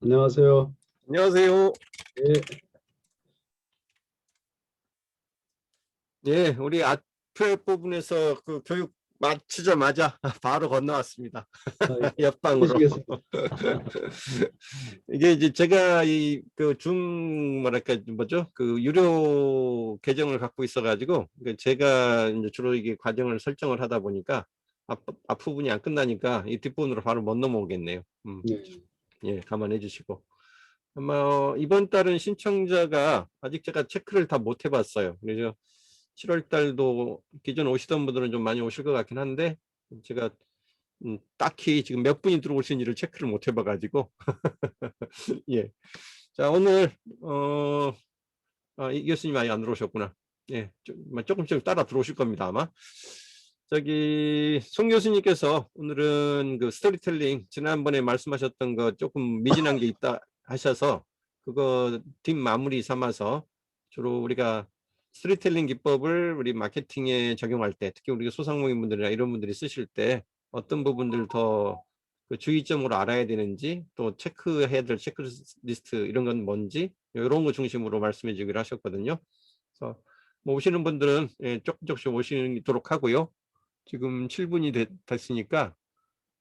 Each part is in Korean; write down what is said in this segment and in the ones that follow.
안녕하세요. 안녕하세요. 예, 예, 우리 앞에 부분에서 그 교육 마치자마자 바로 건너왔습니다. 아이고, 옆방으로. 힘드시겠습니다. 이게 이제 제가 이 그 뭐랄까 뭐죠? 그 유료 계정을 갖고 있어가지고 제가 이제 주로 이게 과정을 설정을 하다 보니까 앞부분이 안 끝나니까 이 뒷부분으로 바로 못 넘어오겠네요. 예, 예, 감안해 주시고. 아마 이번 달은 신청자가 아직 제가 체크를 다 못 해봤어요. 그래서 7월 달도 기존 오시던 분들은 좀 많이 오실 것 같긴 한데 제가 딱히 지금 몇 분이 들어오신지를 체크를 못 해봐가지고 예. 자, 오늘 이 교수님 아직 안 들어오셨구나. 예, 조금씩 따라 들어오실 겁니다 아마. 저기 송 교수님께서 오늘은 그 스토리텔링 지난번에 말씀하셨던 거 조금 미진한 게 있다 하셔서 그거 뒷 마무리 삼아서 주로 우리가 스토리텔링 기법을 우리 마케팅에 적용할 때 특히 우리 소상공인분들이나 이런 분들이 쓰실 때 어떤 부분들 더 그 주의점으로 알아야 되는지 또 체크해야 될 체크리스트 이런 건 뭔지 이런 거 중심으로 말씀해 주기로 하셨거든요. 그래서 뭐 오시는 분들은 예, 조금씩 오시도록 하고요. 지금 7분이 됐으니까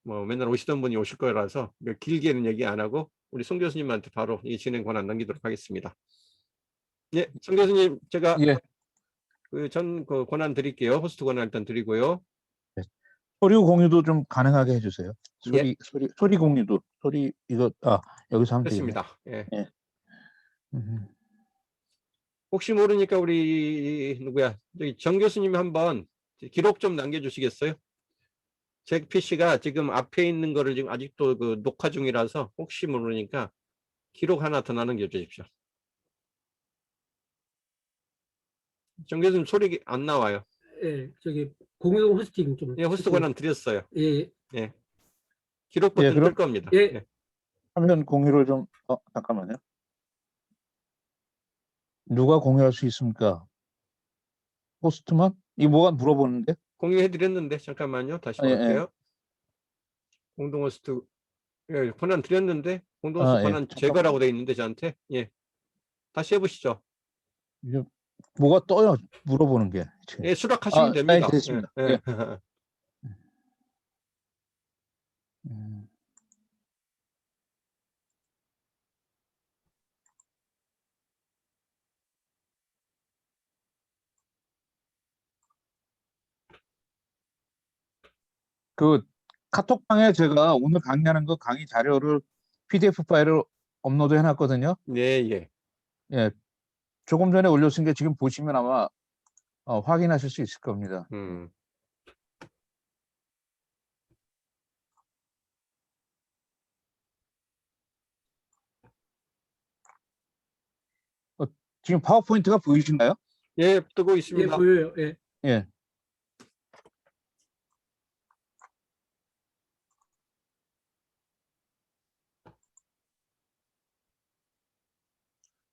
뭐 맨날 오시던 분이 오실 거라서 길게는 얘기 안 하고 우리 송 교수님한테 바로 이 진행 권한 넘기도록 하겠습니다. 예, 송 교수님 제가 예. 그 권한 드릴게요. 호스트 권한 일단 드리고요. 네. 소리 공유도 좀 가능하게 해주세요. 예. 소리 공유도 이거 여기서 하면 되겠네. 됐습니다. 예. 예. 혹시 모르니까 우리 누구야 저기 정 교수님 한번 기록 좀 남겨주시겠어요? 제 PC가 지금 앞에 있는 거를 지금 아직도 그 녹화 중이라서 혹시 모르니까 기록 하나 더 남겨 주십시오. 정 교수님 소리 안 나와요. 예, 저기 공유 호스팅 좀. 예, 호스트 권한 드렸어요. 예, 예. 기록 버튼 그럼- 뜰 겁니다. 예. 예. 화면 공유를 좀 잠깐만요. 누가 공유할 수 있습니까? 호스트만? 이 뭐가 물어보는데? 공유해 드렸는데 잠깐만요. 다시 예. 볼게요. 공동 호스트 예, 권한 드렸는데 공동 호스트 예. 권한 제거라고 돼 있는데 저한테 예. 다시 해보시죠. 이게 뭐가 떠요? 물어보는 게. 예, 수락하시면 됩니다. 됐습니다. 예. 예. 그 카톡방에 제가 오늘 강의하는 거 강의 자료를 PDF 파일을 업로드 해놨거든요. 네, 예. 예. 조금 전에 올렸은 게 지금 보시면 아마 확인하실 수 있을 겁니다. 지금 파워포인트가 보이시나요? 예, 뜨고 예, 있습니다. 보여요. 예. 예.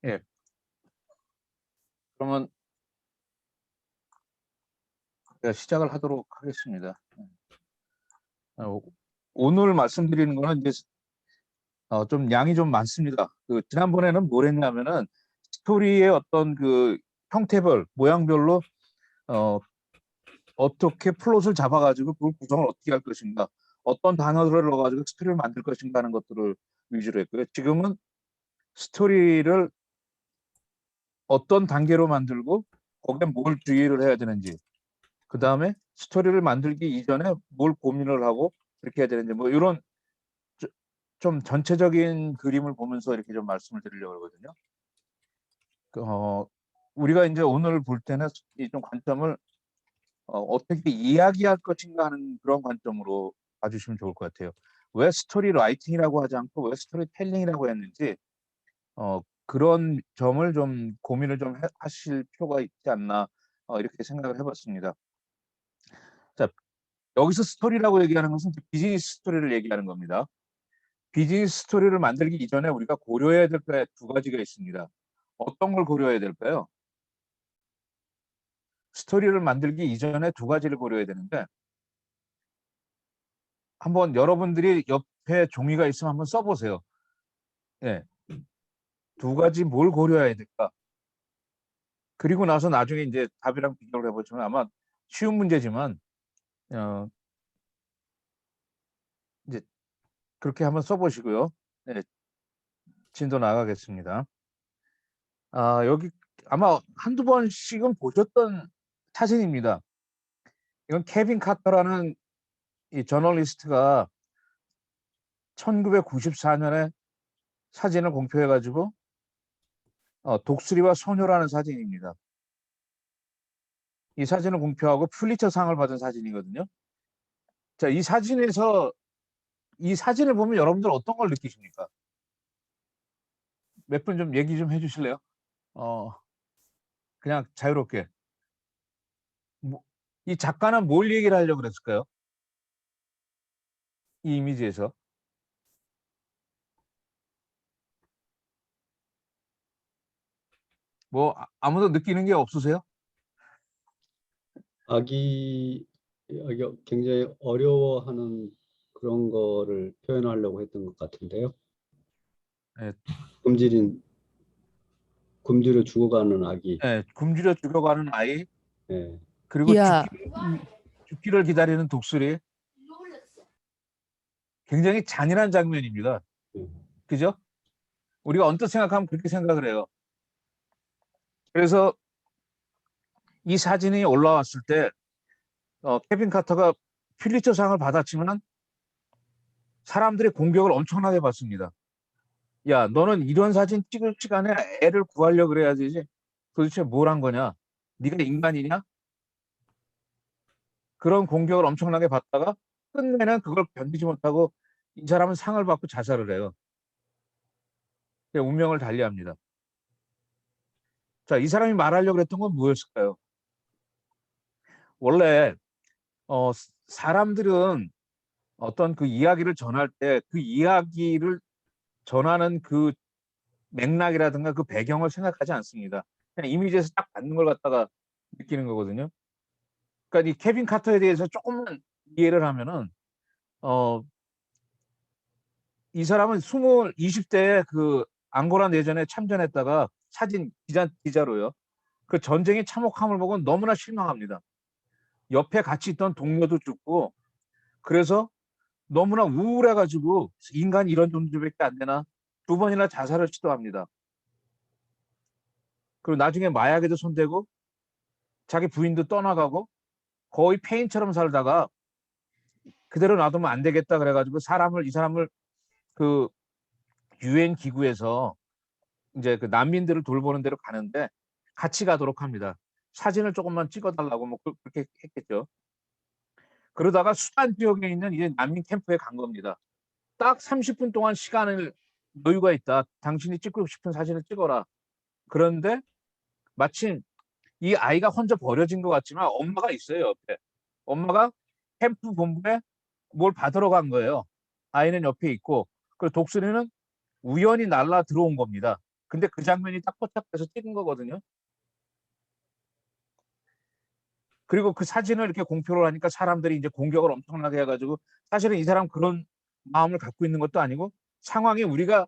예. 그러면 제가 시작을 하도록 하겠습니다. 오늘 말씀드리는 거는 이제 좀 양이 좀 많습니다. 지난번에는 뭘 했냐면은 스토리의 어떤 그 형태별, 모양별로 어떻게 플롯을 잡아가지고 그걸 구성을 어떻게 할 것인가, 어떤 단어들을 넣어가지고 스토리를 만들 것인가 하는 것들을 위주로 했고요. 지금은 스토리를 어떤 단계로 만들고 거기에 뭘 주의를 해야 되는지, 그 다음에 스토리를 만들기 이전에 뭘 고민을 하고 이렇게 해야 되는지, 뭐 이런 좀 전체적인 그림을 보면서 이렇게 좀 말씀을 드리려고 하거든요. 우리가 이제 오늘 볼 때는 이 좀 관점을 어떻게 이야기할 것인가 하는 그런 관점으로 봐주시면 좋을 것 같아요. 왜 스토리 라이팅이라고 하지 않고 왜 스토리 텔링이라고 했는지 그런 점을 좀 고민을 좀 하실 필요가 있지 않나 이렇게 생각을 해봤습니다. 자, 여기서 스토리라고 얘기하는 것은 비즈니스 스토리를 얘기하는 겁니다. 비즈니스 스토리를 만들기 이전에 우리가 고려해야 될 게 두 가지가 있습니다. 어떤 걸 고려해야 될까요? 스토리를 만들기 이전에 두 가지를 고려해야 되는데, 한번 여러분들이 옆에 종이가 있으면 한번 써보세요. 예. 두 가지 뭘 고려해야 될까? 그리고 나서 나중에 이제 답이랑 비교를 해보시면 아마 쉬운 문제지만 이제 그렇게 한번 써보시고요. 네, 진도 나가겠습니다. 여기 아마 한두 번씩은 보셨던 사진입니다. 이건 케빈 카터라는 이 저널리스트가 1994년에 사진을 공표해가지고 독수리와 소녀라는 사진입니다. 이 사진을 공표하고 퓰리처상을 받은 사진이거든요. 자, 이 사진에서 이 사진을 보면 여러분들 어떤 걸 느끼십니까? 몇 분 좀 얘기 좀 해주실래요? 그냥 자유롭게. 이 작가는 뭘 얘기를 하려고 그랬을까요? 이 이미지에서. 뭐 아무도 느끼는 게 없으세요? 아기가 굉장히 어려워하는 그런 거를 표현하려고 했던 것 같은데요. 네. 굶주려 죽어가는 아기. 네, 굶주려 죽어가는 아이, 네. 그리고 야, 죽기를 기다리는 독수리. 굉장히 잔인한 장면입니다. 그죠? 우리가 언뜻 생각하면 그렇게 생각을 해요. 그래서 이 사진이 올라왔을 때 케빈 카터가 퓰리처상을 받았지만 사람들의 공격을 엄청나게 받습니다. 야, 너는 이런 사진 찍을 시간에 애를 구하려고 그래야 되지. 도대체 뭘 한 거냐? 네가 인간이냐? 그런 공격을 엄청나게 받다가 끝내는 그걸 견디지 못하고 이 사람은 상을 받고 자살을 해요. 운명을 달리합니다. 자, 이 사람이 말하려고 했던 건 무엇일까요? 원래 사람들은 어떤 그 이야기를 전할 때 그 이야기를 전하는 그 맥락이라든가 그 배경을 생각하지 않습니다. 그냥 이미지에서 딱 받는 걸 갖다가 느끼는 거거든요. 그러니까 이 케빈 카터에 대해서 조금만 이해를 하면은 이 사람은 20대에 그 앙고라 내전에 참전했다가 사진 기자로요. 그 전쟁의 참혹함을 보고 너무나 실망합니다. 옆에 같이 있던 동료도 죽고 그래서 너무나 우울해가지고 인간이 이런 존재밖에 안 되나 2번이나 자살을 시도합니다. 그리고 나중에 마약에도 손대고 자기 부인도 떠나가고 거의 폐인처럼 살다가 그대로 놔두면 안 되겠다 그래가지고 이 사람을 그 유엔 기구에서 이제 그 난민들을 돌보는 데로 가는데 같이 가도록 합니다. 사진을 조금만 찍어달라고 뭐 그렇게 했겠죠. 그러다가 수단 지역에 있는 이제 난민 캠프에 간 겁니다. 딱 30분 동안 시간을 여유가 있다. 당신이 찍고 싶은 사진을 찍어라. 그런데 마침 이 아이가 혼자 버려진 것 같지만 엄마가 있어요, 옆에. 엄마가 캠프 본부에 뭘 받으러 간 거예요. 아이는 옆에 있고, 그리고 독수리는 우연히 날라 들어온 겁니다. 근데 그 장면이 딱 포착돼서 찍은 거거든요. 그리고 그 사진을 이렇게 공표를 하니까 사람들이 이제 공격을 엄청나게 해가지고 사실은 이 사람 그런 마음을 갖고 있는 것도 아니고 상황이 우리가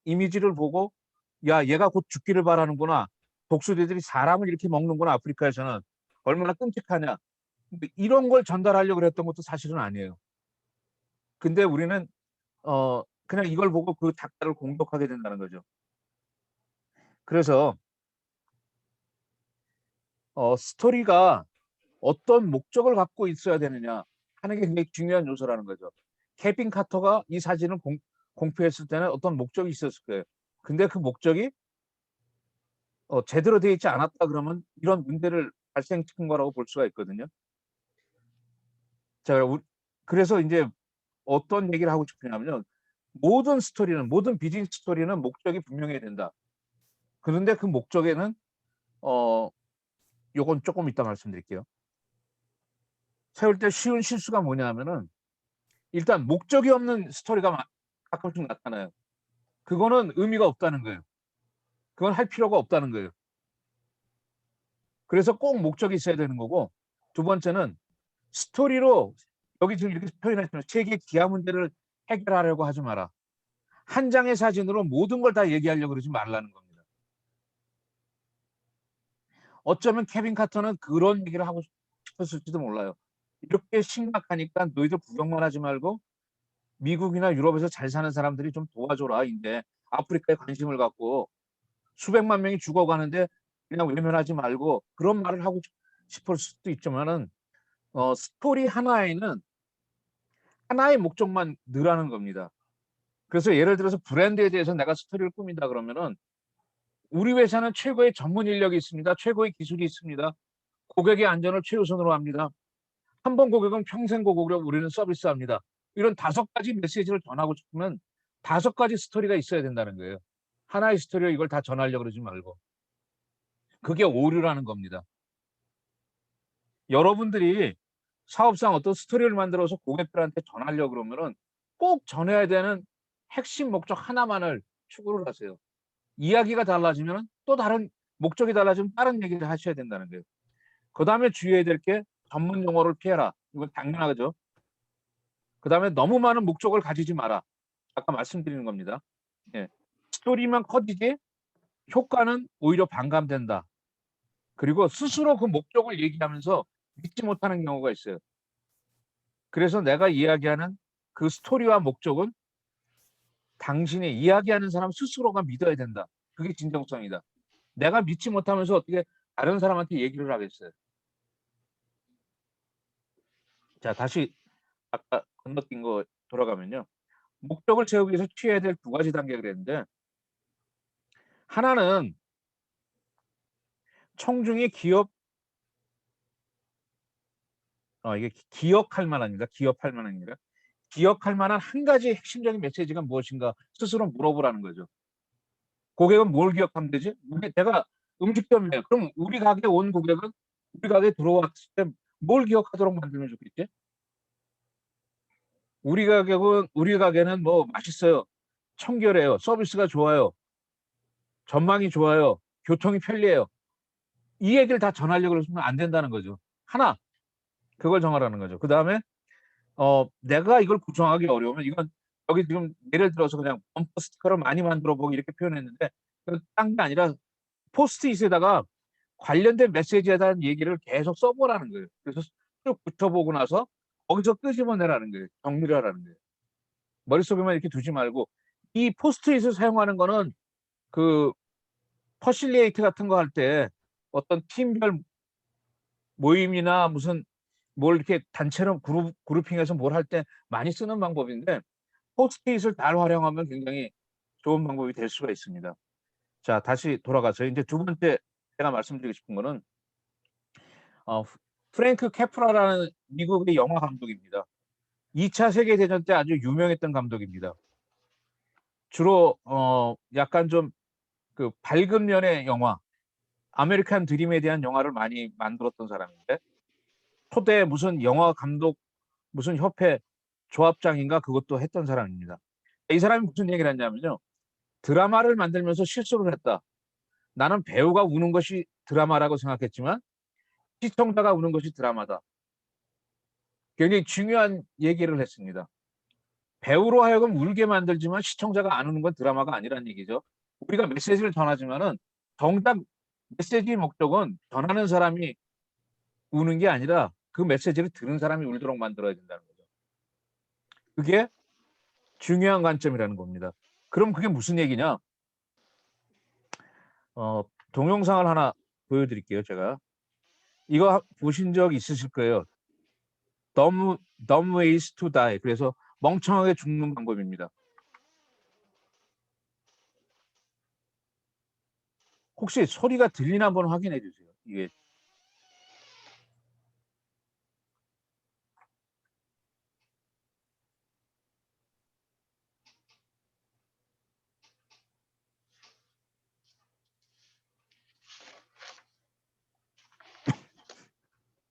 이미지를 보고 야, 얘가 곧 죽기를 바라는구나. 독수리들이 사람을 이렇게 먹는구나. 아프리카에서는 얼마나 끔찍하냐. 이런 걸 전달하려고 했던 것도 사실은 아니에요. 근데 우리는 그냥 이걸 보고 그 작가를 공격하게 된다는 거죠. 그래서 스토리가 어떤 목적을 갖고 있어야 되느냐 하는 게 굉장히 중요한 요소라는 거죠. 케빈 카터가 이 사진을 공표했을 때는 어떤 목적이 있었을 거예요. 근데 그 목적이 제대로 되어 있지 않았다 그러면 이런 문제를 발생시킨 거라고 볼 수가 있거든요. 자, 그래서 이제 어떤 얘기를 하고 싶으냐면요. 모든 비즈니스 스토리는 목적이 분명해야 된다. 그런데 그 목적에는 요건 조금 이따 말씀드릴게요. 세울 때 쉬운 실수가 뭐냐면은 일단 목적이 없는 스토리가 가끔씩 나타나요. 그거는 의미가 없다는 거예요. 그건 할 필요가 없다는 거예요. 그래서 꼭 목적이 있어야 되는 거고, 두 번째는 스토리로 여기 지금 이렇게 표현했지만 세계 기아 문제를 해결하려고 하지 마라. 한 장의 사진으로 모든 걸 다 얘기하려고 그러지 말라는 겁니다. 어쩌면 케빈 카터는 그런 얘기를 하고 싶었을지도 몰라요. 이렇게 심각하니까 너희들 구경만 하지 말고 미국이나 유럽에서 잘 사는 사람들이 좀 도와줘라. 인데 아프리카에 관심을 갖고 수백만 명이 죽어가는데 그냥 외면하지 말고 그런 말을 하고 싶을 수도 있지만은 스토리 하나에는 하나의 목적만 넣으라는 겁니다. 그래서 예를 들어서 브랜드에 대해서 내가 스토리를 꾸민다 그러면은 우리 회사는 최고의 전문 인력이 있습니다. 최고의 기술이 있습니다. 고객의 안전을 최우선으로 합니다. 한 번 고객은 평생 고객으로 우리는 서비스합니다. 이런 5가지 메시지를 전하고 싶으면 5가지 스토리가 있어야 된다는 거예요. 하나의 스토리로 이걸 다 전하려고 그러지 말고. 그게 오류라는 겁니다. 여러분들이 사업상 어떤 스토리를 만들어서 고객들한테 전하려고 그러면은 꼭 전해야 되는 핵심 목적 하나만을 추구를 하세요. 이야기가 달라지면 또 다른 목적이 달라지면 다른 얘기를 하셔야 된다는 거예요. 그 다음에 주의해야 될 게 전문 용어를 피해라. 이건 당연하죠. 그 다음에 너무 많은 목적을 가지지 마라. 아까 말씀드리는 겁니다. 예. 스토리만 커지지 효과는 오히려 반감된다. 그리고 스스로 그 목적을 얘기하면서 믿지 못하는 경우가 있어요. 그래서 내가 이야기하는 그 스토리와 목적은 당신이 이야기하는 사람 스스로가 믿어야 된다. 그게 진정성이다. 내가 믿지 못하면서 어떻게 다른 사람한테 얘기를 하겠어요. 자, 다시 아까 건너뛴 거 돌아가면요. 목적을 채우기 위해서 취해야 될 2가지 단계가 있는데 하나는 청중이 이게 기억할 만합니다. 기억할 만합니다. 기억할 만한 한 가지 핵심적인 메시지가 무엇인가 스스로 물어보라는 거죠. 고객은 뭘 기억하면 되지? 내가 음식점이에요. 그럼 우리 가게 온 고객은 우리 가게 들어왔을 때 뭘 기억하도록 만들면 좋겠지? 우리 가게는 뭐 맛있어요. 청결해요. 서비스가 좋아요. 전망이 좋아요. 교통이 편리해요. 이 얘기를 다 전하려고 그러면 안 된다는 거죠. 하나, 그걸 정하라는 거죠. 그 다음에 내가 이걸 구성하기 어려우면 이건 여기 지금 예를 들어서 그냥 범퍼 스티커를 많이 만들어 보고 이렇게 표현했는데 딴 게 아니라 포스트잇에다가 관련된 메시지에 대한 얘기를 계속 써보라는 거예요. 그래서 쭉 붙여보고 나서 거기서 끄집어내라는 거예요. 정리를 하라는 거예요. 머릿속에만 이렇게 두지 말고 이 포스트잇을 사용하는 거는 그 퍼실리에이트 같은 거 할 때 어떤 팀별 모임이나 무슨 뭘 이렇게 단체로 그룹핑해서 뭘 할 때 많이 쓰는 방법인데 포스트잇을 잘 활용하면 굉장히 좋은 방법이 될 수가 있습니다. 자, 다시 돌아가서 이제 2번째 제가 말씀드리고 싶은 거는 프랭크 캐프라라는 미국의 영화 감독입니다. 2차 세계대전 때 아주 유명했던 감독입니다. 주로 약간 좀 그 밝은 면의 영화, 아메리칸 드림에 대한 영화를 많이 만들었던 사람인데 초대 무슨 영화 감독 무슨 협회 조합장인가 그것도 했던 사람입니다. 이 사람이 무슨 얘기를 했냐면요. 드라마를 만들면서 실수를 했다. 나는 배우가 우는 것이 드라마라고 생각했지만 시청자가 우는 것이 드라마다. 굉장히 중요한 얘기를 했습니다. 배우로 하여금 울게 만들지만 시청자가 안 우는 건 드라마가 아니란 얘기죠. 우리가 메시지를 전하지만은 정작 메시지의 목적은 전하는 사람이 우는 게 아니라 그 메시지를 들은 사람이 울도록 만들어야 된다는 거죠. 그게 중요한 관점이라는 겁니다. 그럼 그게 무슨 얘기냐? 동영상을 하나 보여드릴게요. 제가 이거 보신 적 있으실 거예요. Dumb ways to die. 그래서 멍청하게 죽는 방법입니다. 혹시 소리가 들리나 한번 확인해 주세요. 이게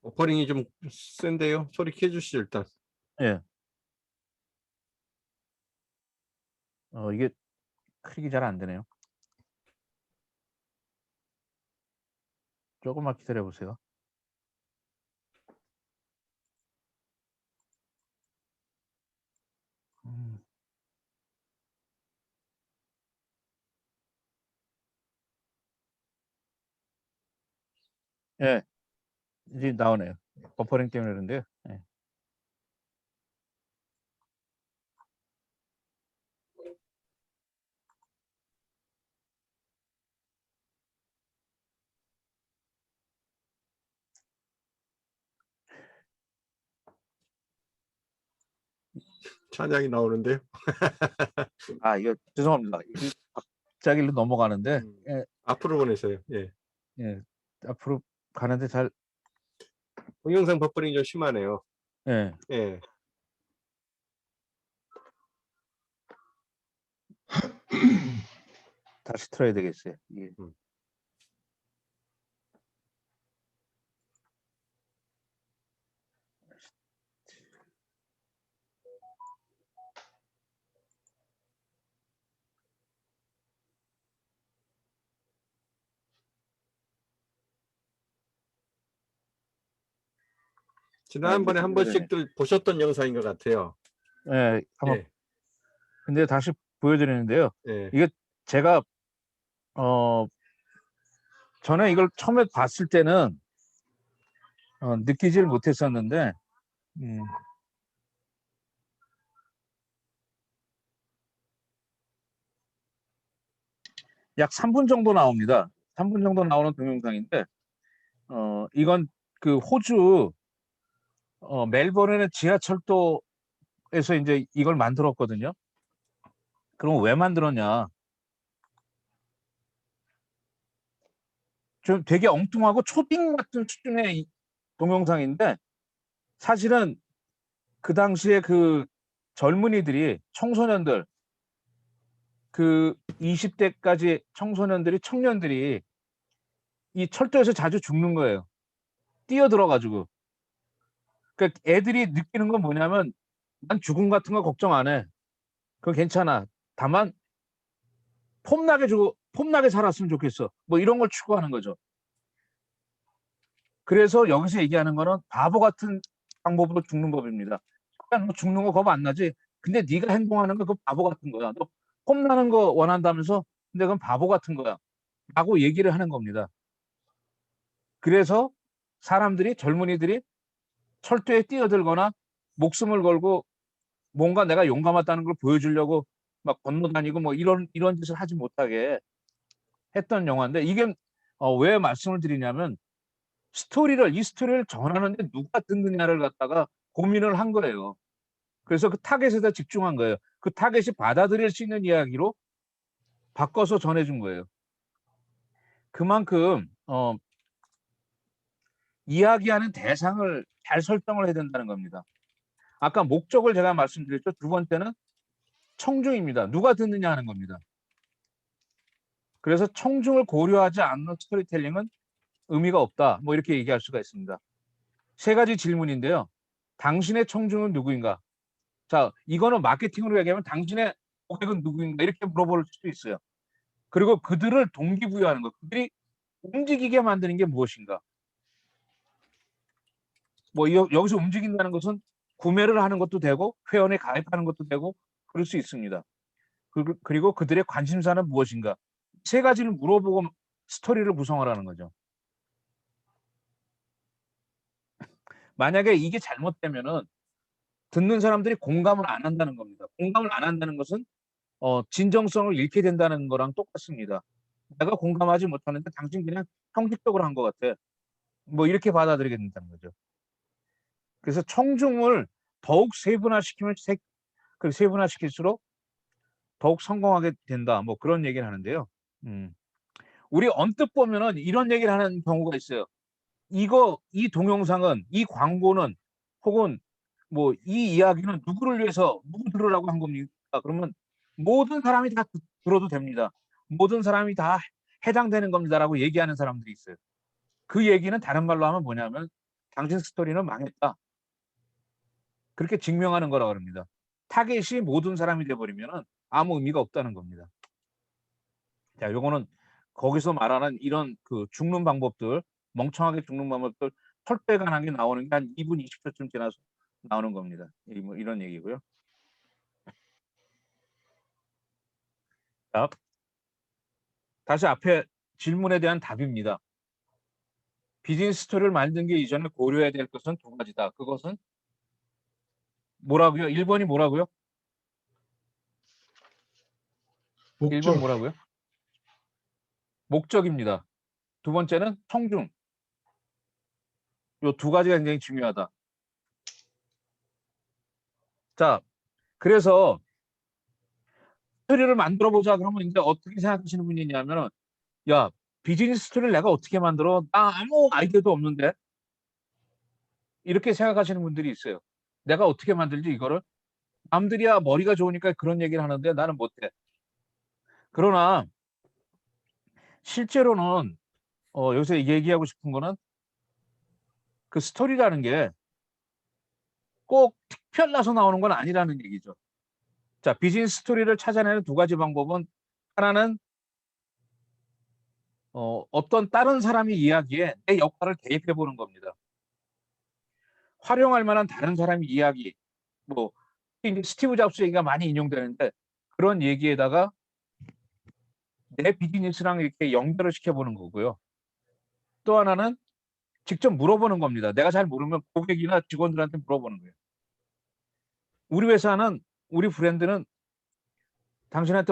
오퍼링이 좀 센데요. 소리 켜 주시죠 일단. 예. 이게 클릭이 잘 안 되네요. 조금만 기다려 보세요. 예, 이제 나오네요. 버퍼링 때문에 그런데요. 예. 찬양이 나오는데요. 아, 이거 죄송합니다. 이 갑자기 일로 넘어가는데 예, 앞으로 보내세요. 예. 예, 앞으로 가는데 잘 동영상 버퍼링이 좀 심하네요. 예. 예. 다시 틀어야 되겠어요. 예. 음. 지난번에 한 번씩들 보셨던 영상인 것 같아요. 예, 한번 예. 근데 다시 보여드리는데요. 예. 이게 제가 전에 이걸 처음에 봤을 때는 느끼질 못했었는데 약 3분 정도 나옵니다. 3분 정도 나오는 동영상인데 이건 그 호주 멜버른의 지하철도에서 이제 이걸 만들었거든요. 그럼 왜 만들었냐? 좀 되게 엉뚱하고 초딩 같은 수준의 동영상인데 사실은 그 당시에 그 젊은이들이 청소년들 그 20대까지 청소년들이 청년들이 이 철도에서 자주 죽는 거예요. 뛰어들어가지고. 그러니까 애들이 느끼는 건 뭐냐면 난 죽음 같은 거 걱정 안 해. 그거 괜찮아. 다만 폼나게 살았으면 좋겠어. 뭐 이런 걸 추구하는 거죠. 그래서 여기서 얘기하는 거는 바보 같은 방법으로 죽는 법입니다. 그냥 너 죽는 거 겁 안 나지? 근데 네가 행동하는 거 그거 바보 같은 거야. 너 폼나는 거 원한다면서 근데 그건 바보 같은 거야. 라고 얘기를 하는 겁니다. 그래서 사람들이 젊은이들이 철도에 뛰어들거나 목숨을 걸고 뭔가 내가 용감하다는 걸 보여주려고 막 건너다니고 뭐 이런 짓을 하지 못하게 했던 영화인데 이게 왜 말씀을 드리냐면 이 스토리를 전하는데 누가 듣느냐를 갖다가 고민을 한 거예요. 그래서 그 타겟에다 집중한 거예요. 그 타겟이 받아들일 수 있는 이야기로 바꿔서 전해준 거예요. 그만큼 이야기하는 대상을 잘 설정을 해야 된다는 겁니다. 아까 목적을 제가 말씀드렸죠. 두 번째는 청중입니다. 누가 듣느냐 하는 겁니다. 그래서 청중을 고려하지 않는 스토리텔링은 의미가 없다. 뭐 이렇게 얘기할 수가 있습니다. 세 가지 질문인데요. 당신의 청중은 누구인가? 자, 이거는 마케팅으로 얘기하면 당신의 고객은 누구인가? 이렇게 물어볼 수도 있어요. 그리고 그들을 동기부여하는 것. 그들이 움직이게 만드는 게 무엇인가? 뭐 여기서 움직인다는 것은 구매를 하는 것도 되고 회원에 가입하는 것도 되고 그럴 수 있습니다. 그리고 그들의 관심사는 무엇인가? 세 가지를 물어보고 스토리를 구성하라는 거죠. 만약에 이게 잘못되면은 듣는 사람들이 공감을 안 한다는 겁니다. 공감을 안 한다는 것은 진정성을 잃게 된다는 거랑 똑같습니다. 내가 공감하지 못하는데 당신 그냥 형식적으로 한 것 같아. 뭐 이렇게 받아들이게 된다는 거죠. 그래서 청중을 더욱 세분화시킬수록 더욱 성공하게 된다. 뭐 그런 얘기를 하는데요. 우리 언뜻 보면은 이런 얘기를 하는 경우가 있어요. 이 동영상은, 이 광고는, 혹은 뭐 이 이야기는 누구를 위해서, 누구 들으라고 한 겁니까? 그러면 모든 사람이 다 들어도 됩니다. 모든 사람이 다 해당되는 겁니다라고 얘기하는 사람들이 있어요. 그 얘기는 다른 말로 하면 뭐냐면 당신 스토리는 망했다. 그렇게 증명하는 거라고 합니다. 타겟이 모든 사람이 돼버리면 아무 의미가 없다는 겁니다. 자, 요거는 거기서 말하는 이런 그 죽는 방법들, 멍청하게 죽는 방법들, 털빼간하게 나오는 게 한 2분 20초쯤 지나서 나오는 겁니다. 뭐 이런 얘기고요. 자, 다시 앞에 질문에 대한 답입니다. 비즈니스 스토리를 만든 게 이전에 고려해야 될 것은 두 가지다. 그것은 뭐라고요? 1번이 뭐라고요? 1번 목적. 뭐라고요? 목적입니다. 두 번째는 청중. 요 두 가지가 굉장히 중요하다. 자, 그래서 스토리를 만들어 보자 그러면 이제 어떻게 생각하시는 분이 있냐면은, 야, 비즈니스 스토리를 내가 어떻게 만들어? 나 아무 아이디어도 없는데. 이렇게 생각하시는 분들이 있어요. 내가 어떻게 만들지 이거를? 남들이야 머리가 좋으니까 그런 얘기를 하는데 나는 못해. 그러나 실제로는 여기서 얘기하고 싶은 거는 그 스토리라는 게 꼭 특별나서 나오는 건 아니라는 얘기죠. 자, 비즈니스 스토리를 찾아내는 두 가지 방법은, 하나는 어떤 다른 사람의 이야기에 내 역할을 대입해 보는 겁니다. 활용할 만한 다른 사람의 이야기, 뭐 이제 스티브 잡스 얘기가 많이 인용되는데 그런 얘기에다가 내 비즈니스랑 이렇게 연결을 시켜보는 거고요. 또 하나는 직접 물어보는 겁니다. 내가 잘 모르면 고객이나 직원들한테 물어보는 거예요. 우리 회사는, 우리 브랜드는 당신한테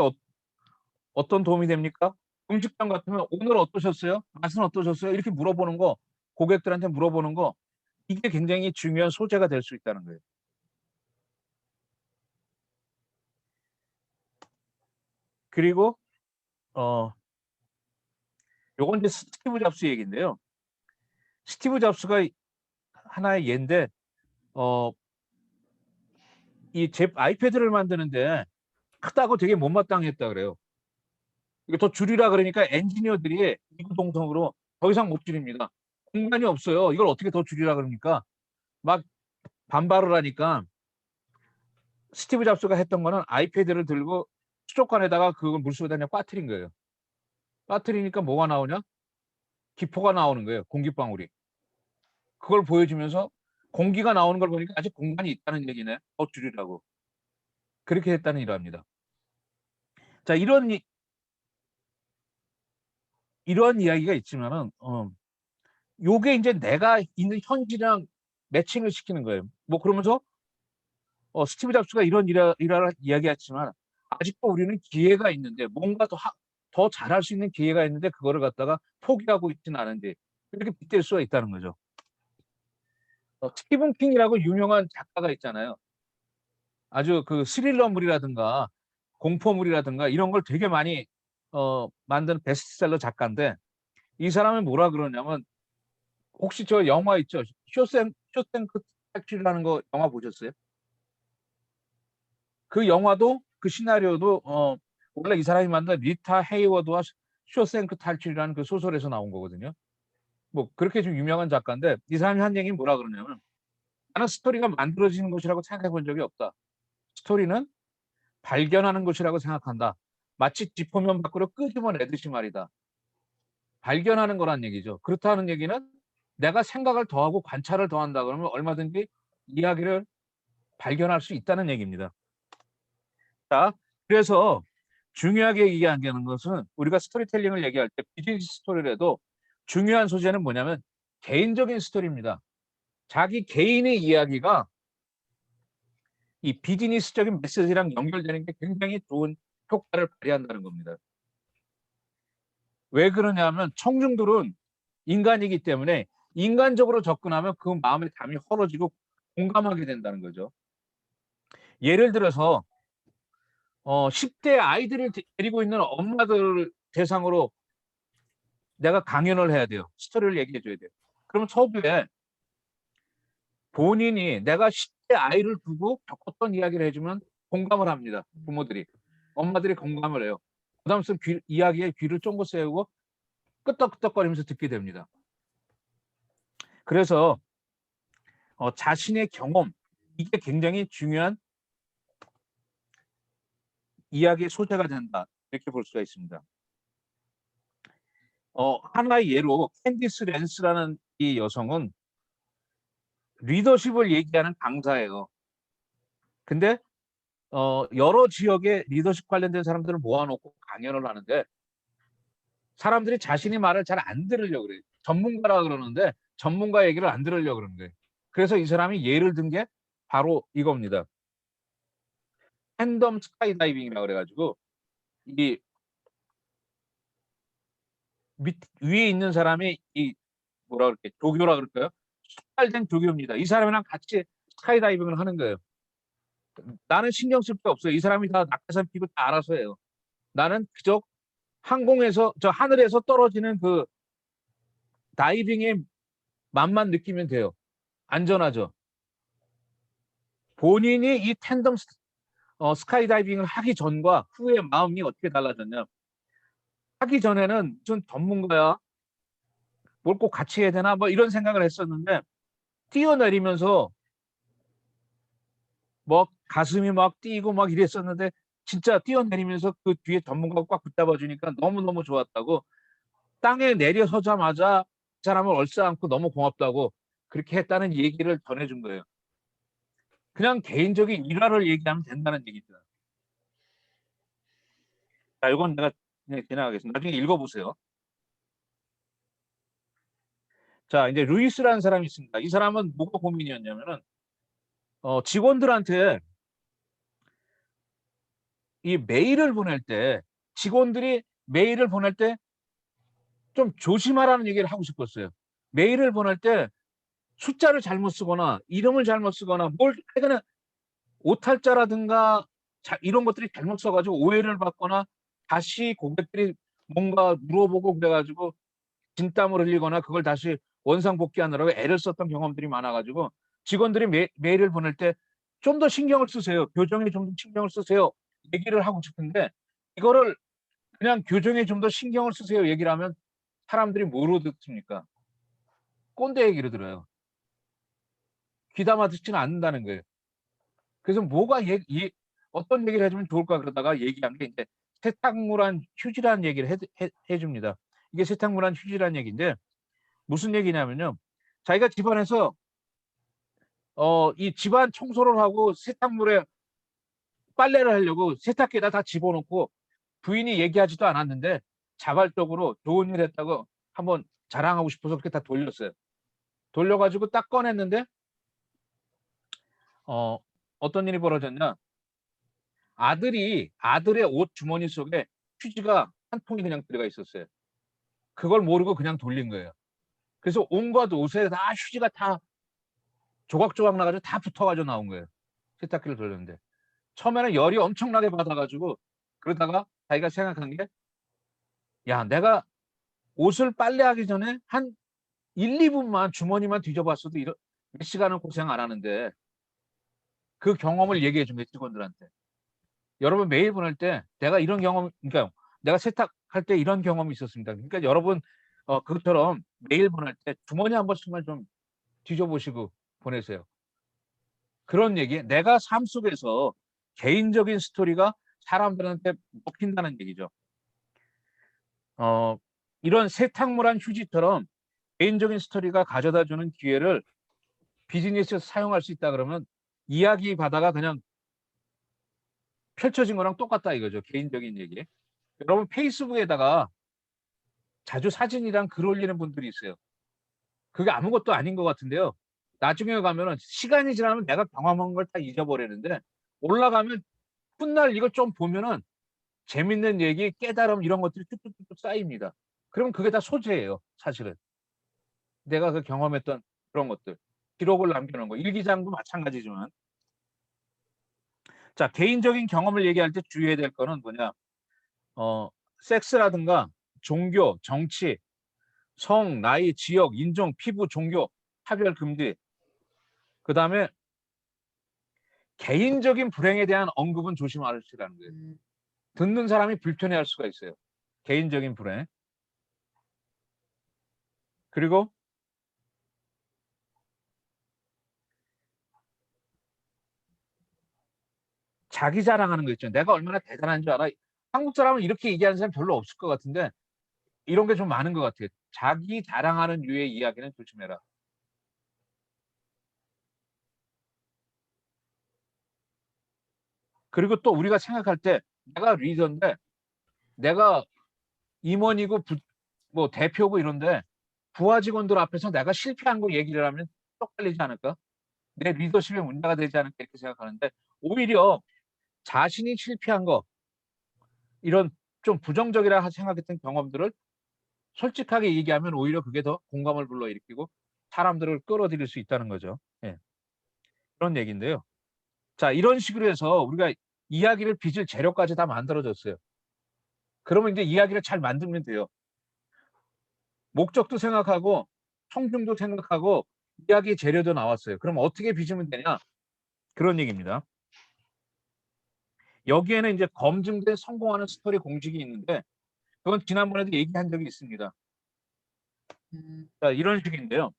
어떤 도움이 됩니까? 음식점 같으면 오늘 어떠셨어요? 맛은 어떠셨어요? 이렇게 물어보는 거, 고객들한테 물어보는 거, 이게 굉장히 중요한 소재가 될 수 있다는 거예요. 그리고 요건 이제 스티브 잡스 얘기인데요. 스티브 잡스가 하나의 예인데 이 아이패드를 만드는데 크다고 되게 못마땅했다 그래요. 이거 더 줄이라 그러니까 엔지니어들이 이구동성으로 더 이상 못 줄입니다. 공간이 없어요. 이걸 어떻게 더 줄이라 그러니까 막 반발을 하니까 스티브 잡스가 했던 거는 아이패드를 들고 수족관에다가 그걸 물속에다 그냥 빠뜨린 거예요. 빠뜨리니까 뭐가 나오냐? 기포가 나오는 거예요. 공기방울이. 그걸 보여주면서 공기가 나오는 걸 보니까 아직 공간이 있다는 얘기네. 더 줄이라고. 그렇게 했다는 일화입니다. 자, 이런 이야기가 있지만은 요게 이제 내가 있는 현실이랑 매칭을 시키는 거예요. 뭐 그러면서 스티브 잡스가 이런 일화를 이야기했지만 아직도 우리는 기회가 있는데, 뭔가 더 잘할 수 있는 기회가 있는데 그거를 갖다가 포기하고 있지는 않은데, 이렇게 빗댈 수가 있다는 거죠. 스티븐 킹이라고 유명한 작가가 있잖아요. 아주 그 스릴러물이라든가 공포물이라든가 이런 걸 되게 많이 만든 베스트셀러 작가인데, 이 사람은 뭐라 그러냐면, 혹시 저 영화 있죠? 쇼생크 탈출이라는 거 영화 보셨어요? 그 영화도, 그 시나리오도 원래 이 사람이 만든 리타 헤이워드와 쇼생크 탈출이라는 그 소설에서 나온 거거든요. 뭐 그렇게 좀 유명한 작가인데, 이 사람이 한 얘기는 뭐라 그러냐면, 나는 스토리가 만들어지는 것이라고 생각해 본 적이 없다. 스토리는 발견하는 것이라고 생각한다. 마치 지포면 밖으로 끄집어내듯이 말이다. 발견하는 거란 얘기죠. 그렇다는 얘기는 내가 생각을 더하고 관찰을 더한다 그러면 얼마든지 이야기를 발견할 수 있다는 얘기입니다. 자, 그래서 중요하게 얘기하는 것은, 우리가 스토리텔링을 얘기할 때 비즈니스 스토리라도 중요한 소재는 뭐냐면 개인적인 스토리입니다. 자기 개인의 이야기가 이 비즈니스적인 메시지랑 연결되는 게 굉장히 좋은 효과를 발휘한다는 겁니다. 왜 그러냐면 청중들은 인간이기 때문에 인간적으로 접근하면 그 마음의 담이 헐어지고 공감하게 된다는 거죠. 예를 들어서 10대 아이들을 데리고 있는 엄마들 대상으로 내가 강연을 해야 돼요. 스토리를 얘기해 줘야 돼요. 그러면 서두에 본인이 내가 10대 아이를 두고 겪었던 이야기를 해주면 공감을 합니다. 부모들이. 엄마들이 공감을 해요. 부담스러운 이야기에 귀를 쫑긋 세우고 끄떡끄떡거리면서 듣게 됩니다. 그래서 자신의 경험, 이게 굉장히 중요한 이야기의 소재가 된다, 이렇게 볼 수가 있습니다. 하나의 예로 캔디스 랜스라는 이 여성은 리더십을 얘기하는 강사예요. 근데 여러 지역의 리더십 관련된 사람들을 모아놓고 강연을 하는데 사람들이 자신의 말을 잘 안 들으려고 그래요. 전문가라 그러는데 전문가 얘기를 안 들으려고 그러는 거예요. 그래서 이 사람이 예를 든 게 바로 이겁니다. 팬덤 스카이다이빙이라고 그래가지고 이 위에 있는 사람이 이 뭐라 그럴게 조교라 그럴까요? 숙달된 조교입니다. 이 사람이랑 같이 스카이다이빙을 하는 거예요. 나는 신경 쓸 게 없어요. 이 사람이 다 낙하산 피고 다 알아서 해요. 나는 그저 항공에서 저 하늘에서 떨어지는 그 다이빙의 맛만 느끼면 돼요. 안전하죠. 본인이 이 텐덤 스카이다이빙을 하기 전과 후의 마음이 어떻게 달라졌냐? 하기 전에는 무슨 전문가야, 뭘 꼭 같이 해야 되나, 뭐 이런 생각을 했었는데 뛰어내리면서 뭐 가슴이 막 뛰고 막 이랬었는데 진짜 뛰어내리면서 그 뒤에 전문가가 꽉 붙잡아 주니까 너무너무 좋았다고, 땅에 내려서자마자 그 사람을 얼싸안고 너무 고맙다고 그렇게 했다는 얘기를 전해준 거예요. 그냥 개인적인 일화를 얘기하면 된다는 얘기죠. 자, 이건 내가 그냥 지나가겠습니다. 나중에 읽어보세요. 자, 이제 루이스라는 사람이 있습니다. 이 사람은 뭐가 고민이었냐면은 직원들한테 이 메일을 보낼 때, 직원들이 메일을 보낼 때 좀 조심하라는 얘기를 하고 싶었어요. 메일을 보낼 때 숫자를 잘못 쓰거나 이름을 잘못 쓰거나 뭘 하여간 오탈자라든가 이런 것들이 잘못 써가지고 오해를 받거나 다시 고객들이 뭔가 물어보고 그래가지고 진땀을 흘리거나 그걸 다시 원상복귀하느라고 애를 썼던 경험들이 많아가지고 직원들이 메일을 보낼 때 좀 더 신경을 쓰세요. 교정에 좀 더 신경을 쓰세요. 얘기를 하고 싶은데 이거를 그냥 교정에 좀 더 신경을 쓰세요 얘기를 하면 사람들이 뭐로 듣습니까? 꼰대 얘기를 들어요. 귀담아 듣지는 않는다는 거예요. 그래서 뭐가 어떤 얘기를 해주면 좋을까 그러다가 얘기한 게 이제 세탁물한 휴지라는 얘기를 해줍니다. 이게 세탁물한 휴지라는 얘기인데 무슨 얘기냐면요. 자기가 집안에서 이 집안 청소를 하고 세탁물에 빨래를 하려고 세탁기에다 다 집어넣고 부인이 얘기하지도 않았는데 자발적으로 좋은 일 했다고 한번 자랑하고 싶어서 그렇게 다 돌렸어요. 돌려가지고 딱 꺼냈는데 어떤 일이 벌어졌냐. 아들의 옷 주머니 속에 휴지가 한 통이 그냥 들어가 있었어요. 그걸 모르고 그냥 돌린 거예요. 그래서 온갖 옷에 다 휴지가 다 조각조각 나가지고 다 붙어가지고 나온 거예요. 세탁기를 돌렸는데 처음에는 열이 엄청나게 받아가지고 그러다가 자기가 생각한 게, 야, 내가 옷을 빨래하기 전에 한 1, 2분만 주머니만 뒤져봤어도 몇 시간은 고생 안 하는데 그 경험을 얘기해 준 거예요, 직원들한테. 여러분 메일 보낼 때 내가 이런 경험, 그러니까 내가 세탁할 때 이런 경험이 있었습니다. 그러니까 여러분 그것처럼 메일 보낼 때 주머니 한 번씩만 좀 뒤져보시고 보내세요. 그런 얘기, 내가 삶 속에서 개인적인 스토리가 사람들한테 먹힌다는 얘기죠. 이런 세탁물한 휴지처럼 개인적인 스토리가 가져다주는 기회를 비즈니스에서 사용할 수 있다 그러면 이야기 바다가 그냥 펼쳐진 거랑 똑같다 이거죠. 개인적인 얘기. 여러분 페이스북에다가 자주 사진이랑 글 올리는 분들이 있어요. 그게 아무것도 아닌 것 같은데요. 나중에 가면은 시간이 지나면 내가 경험한 걸 다 잊어버리는데 올라가면 훗날 이거 좀 보면은 재밌는 얘기, 깨달음 이런 것들이 뚝뚝뚝 쌓입니다. 그러면 그게 다 소재예요, 사실은. 내가 그 경험했던 그런 것들. 기록을 남겨놓은 거. 일기장도 마찬가지지만. 자, 개인적인 경험을 얘기할 때 주의해야 될 거는 뭐냐. 섹스라든가 종교, 정치, 성, 나이, 지역, 인종, 피부, 종교, 차별 금지. 그 다음에 개인적인 불행에 대한 언급은 조심하시라는 거예요. 듣는 사람이 불편해할 수가 있어요. 개인적인 불행. 그리고 자기 자랑하는 거 있죠. 내가 얼마나 대단한 줄 알아. 한국 사람은 이렇게 얘기하는 사람 별로 없을 것 같은데 이런 게 좀 많은 것 같아요. 자기 자랑하는 류의 이야기는 조심해라. 그리고 또 우리가 생각할 때 내가 리더인데 내가 임원이고 뭐 대표고 이런데 부하 직원들 앞에서 내가 실패한 거 얘기를 하면 쪽팔리지 않을까? 내 리더십에 문제가 되지 않을까 이렇게 생각하는데 오히려 자신이 실패한 거 이런 좀 부정적이라 생각했던 경험들을 솔직하게 얘기하면 오히려 그게 더 공감을 불러일으키고 사람들을 끌어들일 수 있다는 거죠. 예. 그런 얘기인데요. 자, 이런 식으로 해서 우리가 이야기를 빚을 재료까지 다 만들어졌어요. 그러면 이제 이야기를 잘 만들면 돼요. 목적도 생각하고 청중도 생각하고 이야기 재료도 나왔어요. 그럼 어떻게 빚으면 되냐? 그런 얘기입니다. 여기에는 이제 검증된 성공하는 스토리 공식이 있는데 그건 지난번에도 얘기한 적이 있습니다. 자, 이런 식인데요.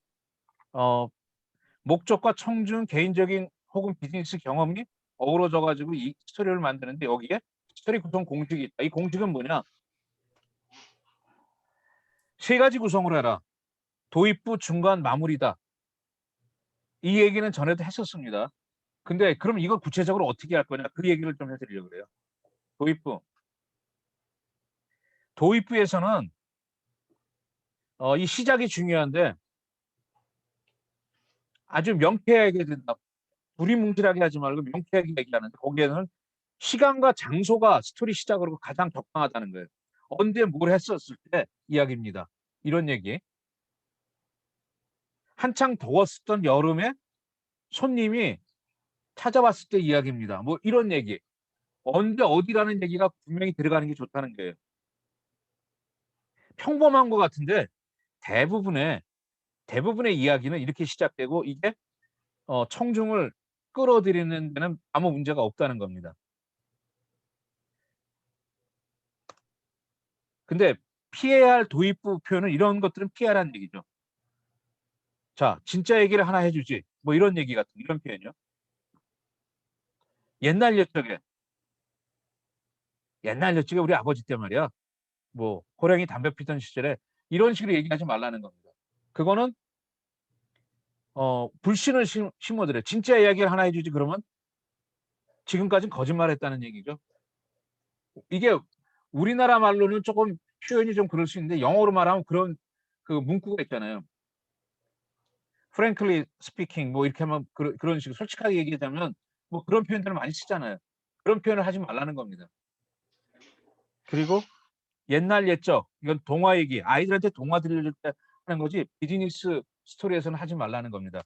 목적과 청중, 개인적인 혹은 비즈니스 경험이 어우러져 가지고 이 스토리를 만드는데 여기에 스토리 구성 공식이 있다. 이 공식은 뭐냐? 세 가지 구성을 해라. 도입부, 중간, 마무리다. 이 얘기는 전에도 했었습니다. 근데 그럼 이걸 구체적으로 어떻게 할 거냐? 그 얘기를 좀 해드리려고 그래요. 도입부. 도입부에서는 이 시작이 중요한데 아주 명쾌하게 된다. 두리뭉실하게 하지 말고 명쾌하게 얘기하는데 거기에는 시간과 장소가 스토리 시작으로 가장 적당하다는 거예요. 언제 뭘 했었을 때 이야기입니다. 이런 얘기. 한창 더웠었던 여름에 손님이 찾아왔을 때 이야기입니다. 뭐 이런 얘기. 언제 어디라는 얘기가 분명히 들어가는 게 좋다는 거예요. 평범한 것 같은데 대부분의 이야기는 이렇게 시작되고 이게 청중을 끌어들이는 데는 아무 문제가 없다는 겁니다. 근데 피해야 할 도입부 표현은 이런 것들은 피하라는 얘기죠. 자, 진짜 얘기를 하나 해주지. 뭐 이런 얘기 같은 이런 표현이요. 옛날 옛적에 우리 아버지 때 말이야. 뭐 호랭이 담배 피던 시절에 이런 식으로 얘기하지 말라는 겁니다. 그거는 불신을 심어드려. 진짜 이야기를 하나 해주지 그러면 지금까지는 거짓말했다는 얘기죠. 이게 우리나라 말로는 조금 표현이 좀 그럴 수 있는데 영어로 말하면 그런 그 문구가 있잖아요. frankly speaking 뭐 이렇게 하면 그런 식으로 솔직하게 얘기하자면 뭐 그런 표현들을 많이 쓰잖아요. 그런 표현을 하지 말라는 겁니다. 그리고 옛날 옛적 이건 동화 얘기 아이들한테 동화 들려줄 때 하는 거지 비즈니스 스토리에서는 하지 말라는 겁니다.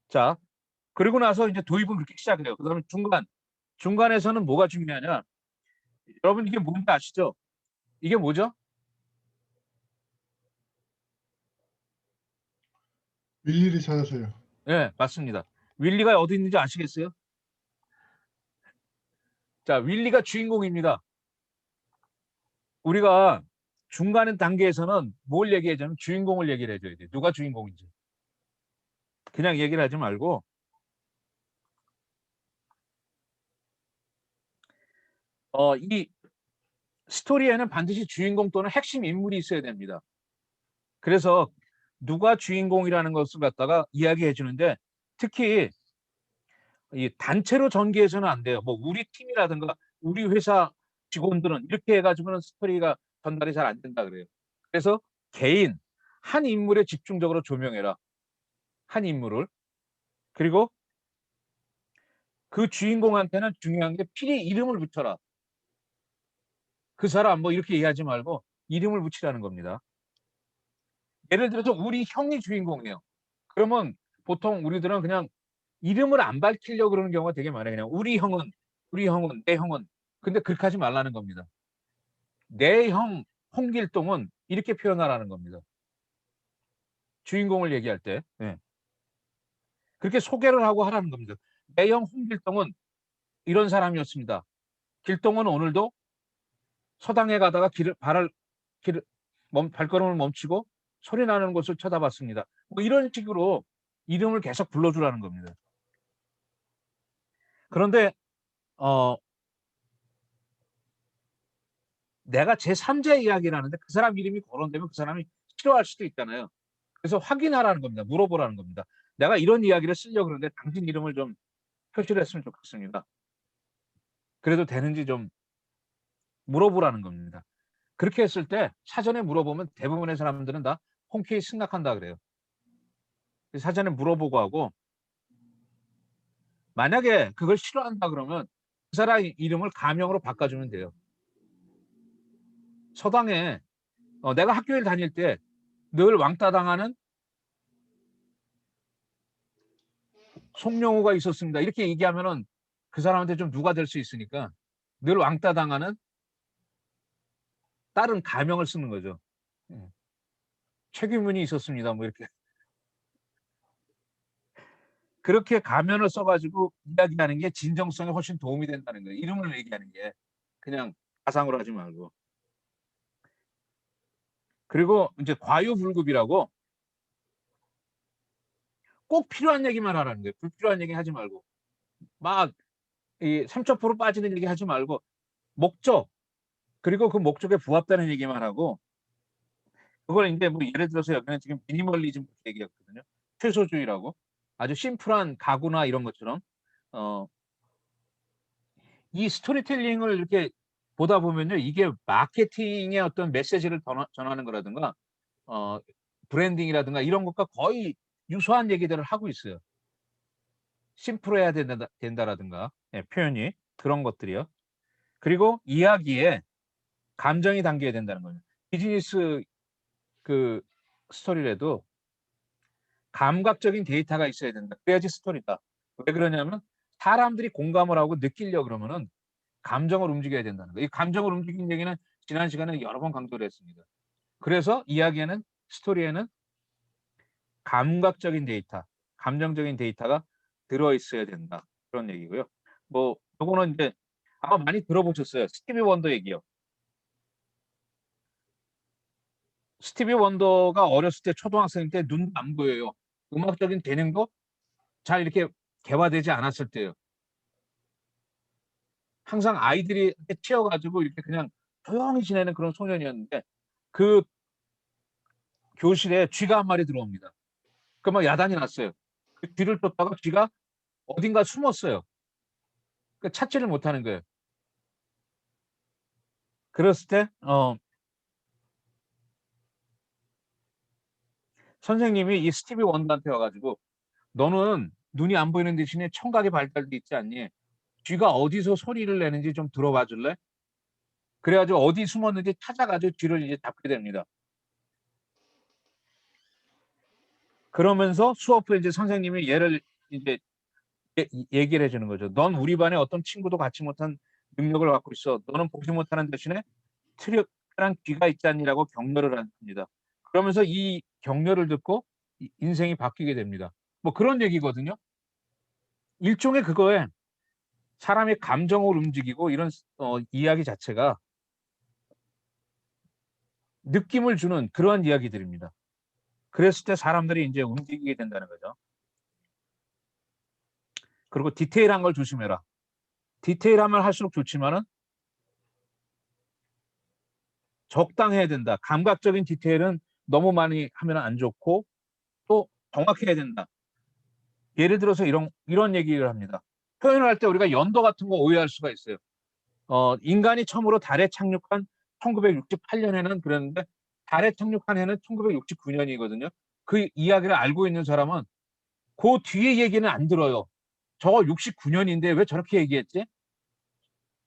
자, 그리고 나서 이제 도입은 그렇게 시작해요. 그다음에 중간에서는 뭐가 중요하냐? 여러분 이게 뭔지 아시죠? 이게 뭐죠? 일일이 찾으세요. 네, 맞습니다. 윌리가 어디 있는지 아시겠어요? 자, 윌리가 주인공입니다. 우리가 중간 단계에서는 뭘 얘기하자면 주인공을 얘기를 해줘야 돼. 누가 주인공인지. 그냥 얘기를 하지 말고 이 스토리에는 반드시 주인공 또는 핵심 인물이 있어야 됩니다. 그래서 누가 주인공이라는 것을 갖다가 이야기해 주는데 특히 이 단체로 전개해서는 안 돼요. 뭐 우리 팀이라든가 우리 회사 직원들은 이렇게 해가지고는 스토리가 전달이 잘 안 된다 그래요. 그래서 개인 한 인물에 집중적으로 조명해라. 한 인물을. 그리고 그 주인공한테는 중요한 게 필히 이름을 붙여라. 그 사람 뭐 이렇게 얘기하지 말고 이름을 붙이라는 겁니다. 예를 들어서 우리 형이 주인공이에요. 그러면 보통 우리들은 그냥 이름을 안 밝히려고 그러는 경우가 되게 많아요. 그냥 우리 형은, 내 형은. 근데 그렇게 하지 말라는 겁니다. 내 형 홍길동은 이렇게 표현하라는 겁니다. 주인공을 얘기할 때. 네. 그렇게 소개를 하고 하라는 겁니다. 내 형 홍길동은 이런 사람이었습니다. 길동은 오늘도 서당에 가다가 발걸음을 멈추고 소리 나는 곳을 쳐다봤습니다. 뭐 이런 식으로 이름을 계속 불러주라는 겁니다. 그런데 내가 제3자 이야기를 하는데 그 사람 이름이 거론되면 그 사람이 싫어할 수도 있잖아요. 그래서 확인하라는 겁니다. 물어보라는 겁니다. 내가 이런 이야기를 쓰려고 그러는데 당신 이름을 좀 표시를 했으면 좋겠습니다. 그래도 되는지 좀 물어보라는 겁니다. 그렇게 했을 때 사전에 물어보면 대부분의 사람들은 다 홍케이 승낙한다 그래요. 그래서 사전에 물어보고 하고, 만약에 그걸 싫어한다 그러면 그 사람 이름을 가명으로 바꿔주면 돼요. 서당에 내가 학교에 다닐 때 늘 왕따 당하는 송영우가 있었습니다. 이렇게 얘기하면은 그 사람한테 좀 누가 될 수 있으니까 늘 왕따 당하는 다른 가명을 쓰는 거죠. 최규문이 있었습니다. 뭐 이렇게. 그렇게 가면을 써가지고 이야기하는 게 진정성에 훨씬 도움이 된다는 거예요. 이름을 얘기하는 게 그냥 가상으로 하지 말고. 그리고 이제 과유불급이라고 꼭 필요한 얘기만 하라는 거예요. 불필요한 얘기 하지 말고 막 이 30% 빠지는 얘기 하지 말고 목적 그리고 그 목적에 부합되는 얘기만 하고 그걸 이제 뭐 예를 들어서 여기는 지금 미니멀리즘 얘기했거든요. 최소주의라고 아주 심플한 가구나 이런 것처럼 이 스토리텔링을 이렇게 보다 보면요, 이게 마케팅의 어떤 메시지를 전하는 거라든가 브랜딩이라든가 이런 것과 거의 유사한 얘기들을 하고 있어요. 심플해야 된다라든가 표현이 그런 것들이요. 그리고 이야기에 감정이 담겨야 된다는 거예요. 비즈니스 그 스토리라도 감각적인 데이터가 있어야 된다. 그래야지 스토리다. 왜 그러냐면 사람들이 공감을 하고 느끼려고 그러면은 감정을 움직여야 된다는 거예요. 이 감정을 움직이는 얘기는 지난 시간에 여러 번 강조를 했습니다. 그래서 이야기에는 스토리에는 감각적인 데이터, 감정적인 데이터가 들어있어야 된다. 그런 얘기고요. 뭐 요거는 이제 아마 많이 들어보셨어요. 스티비 원더 얘기요. 스티비 원더가 어렸을 때 초등학생 때 눈도 안 보여요. 음악적인 재능도 잘 이렇게 개화되지 않았을 때요. 항상 아이들이 치여가지고 이렇게 그냥 조용히 지내는 그런 소년이었는데 그 교실에 쥐가 한 마리 들어옵니다. 그 막 야단이 났어요. 그 쥐를 쫓다가 쥐가 어딘가 숨었어요. 그 찾지를 못하는 거예요. 그랬을 때 선생님이 이 스티비 원더한테 와가지고 너는 눈이 안 보이는 대신에 청각이 발달돼 있지 않니? 쥐가 어디서 소리를 내는지 좀 들어봐 줄래? 그래가지고 어디 숨었는지 찾아가지고 쥐를 이제 잡게 됩니다. 그러면서 수업 후에 이제 선생님이 얘를 이제 얘기를 해주는 거죠. 넌 우리 반에 어떤 친구도 갖지 못한 능력을 갖고 있어. 너는 보지 못하는 대신에 특별한 귀가 있지 않니라고 격려를 합니다. 그러면서 이 격려를 듣고 인생이 바뀌게 됩니다. 뭐 그런 얘기거든요. 일종의 그거에 사람의 감정을 움직이고 이런 이야기 자체가 느낌을 주는 그러한 이야기들입니다. 그랬을 때 사람들이 이제 움직이게 된다는 거죠. 그리고 디테일한 걸 조심해라. 디테일하면 할수록 좋지만은 적당해야 된다. 감각적인 디테일은 너무 많이 하면 안 좋고 또 정확해야 된다. 예를 들어서 이런 얘기를 합니다. 표현을 할 때 우리가 연도 같은 거 오해할 수가 있어요. 인간이 처음으로 달에 착륙한 1968년에는 그랬는데 달에 착륙한 해는 1969년이거든요. 그 이야기를 알고 있는 사람은 그 뒤에 얘기는 안 들어요. 저거 69년인데 왜 저렇게 얘기했지?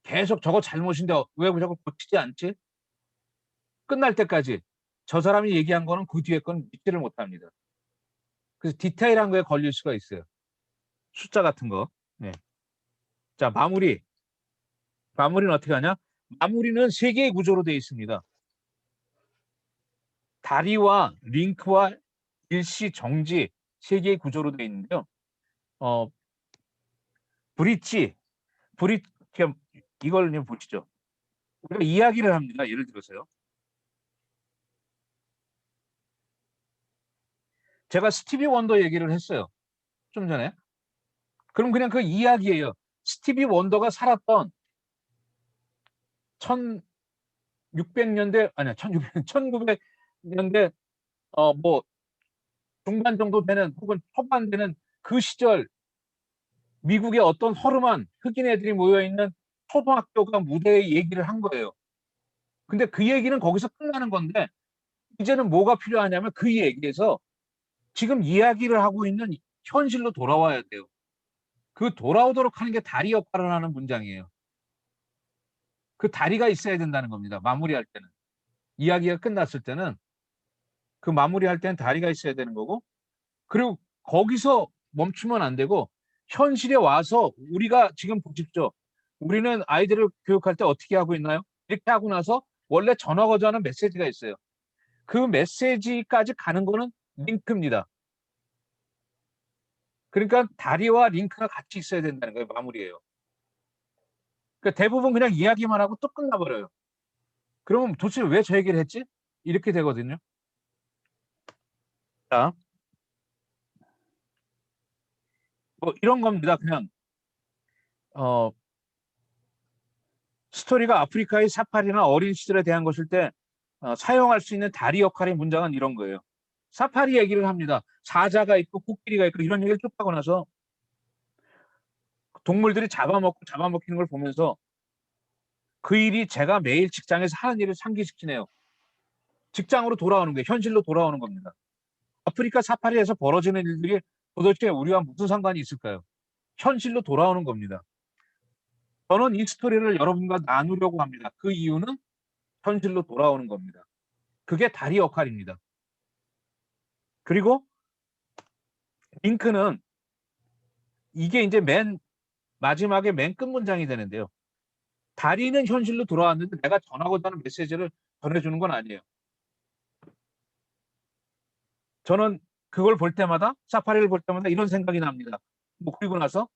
계속 저거 잘못인데 왜 저거 고치지 않지? 끝날 때까지 저 사람이 얘기한 거는 그 뒤에 건 믿지를 못합니다. 그래서 디테일한 거에 걸릴 수가 있어요. 숫자 같은 거. 네. 자, 마무리는 어떻게 하냐? 마무리는 세 개의 구조로 되어 있습니다. 다리와 링크와 일시 정지 세 개의 구조로 되어 있는데요. 브릿지 이걸 좀 보시죠. 우리가 이야기를 합니다. 예를 들어서요. 제가 스티비 원더 얘기를 했어요. 좀 전에. 그럼 그냥 그 이야기예요. 스티비 원더가 살았던 1600년대 아니야 1900년대 뭐 중반 정도 되는 혹은 초반 되는 그 시절 미국의 어떤 허름한 흑인 애들이 모여 있는 초등학교가 무대에 얘기를 한 거예요. 근데 그 얘기는 거기서 끝나는 건데 이제는 뭐가 필요하냐면 그 얘기에서 지금 이야기를 하고 있는 현실로 돌아와야 돼요. 그 돌아오도록 하는 게 다리 역할을 하는 문장이에요. 그 다리가 있어야 된다는 겁니다. 마무리할 때는. 이야기가 끝났을 때는 그 마무리할 때는 다리가 있어야 되는 거고, 그리고 거기서 멈추면 안 되고 현실에 와서 우리가 지금 보십시오. 우리는 아이들을 교육할 때 어떻게 하고 있나요? 이렇게 하고 나서 원래 전하고자 하는 메시지가 있어요. 그 메시지까지 가는 거는 링크입니다. 그러니까 다리와 링크가 같이 있어야 된다는 거예요. 마무리예요. 그러니까 대부분 그냥 이야기만 하고 또 끝나버려요. 그러면 도대체 왜 저 얘기를 했지? 이렇게 되거든요. 자, 뭐 이런 겁니다. 그냥 스토리가 아프리카의 사파리나 어린 시절에 대한 것일 때 사용할 수 있는 다리 역할의 문장은 이런 거예요. 사파리 얘기를 합니다. 사자가 있고 코끼리가 있고 이런 얘기를 쭉 하고 나서 동물들이 잡아먹히는 걸 보면서 그 일이 제가 매일 직장에서 하는 일을 상기시키네요. 직장으로 돌아오는 거예요. 현실로 돌아오는 겁니다. 아프리카 사파리에서 벌어지는 일들이 도대체 우리와 무슨 상관이 있을까요? 현실로 돌아오는 겁니다. 저는 이 스토리를 여러분과 나누려고 합니다. 그 이유는 현실로 돌아오는 겁니다. 그게 다리 역할입니다. 그리고 링크는 이게 이제 맨 마지막에 맨 끝 문장이 되는데요. 다리는 현실로 돌아왔는데 내가 전하고자 하는 메시지를 전해주는 건 아니에요. 저는 그걸 볼 때마다, 사파리를 볼 때마다 이런 생각이 납니다. 뭐 그리고 나서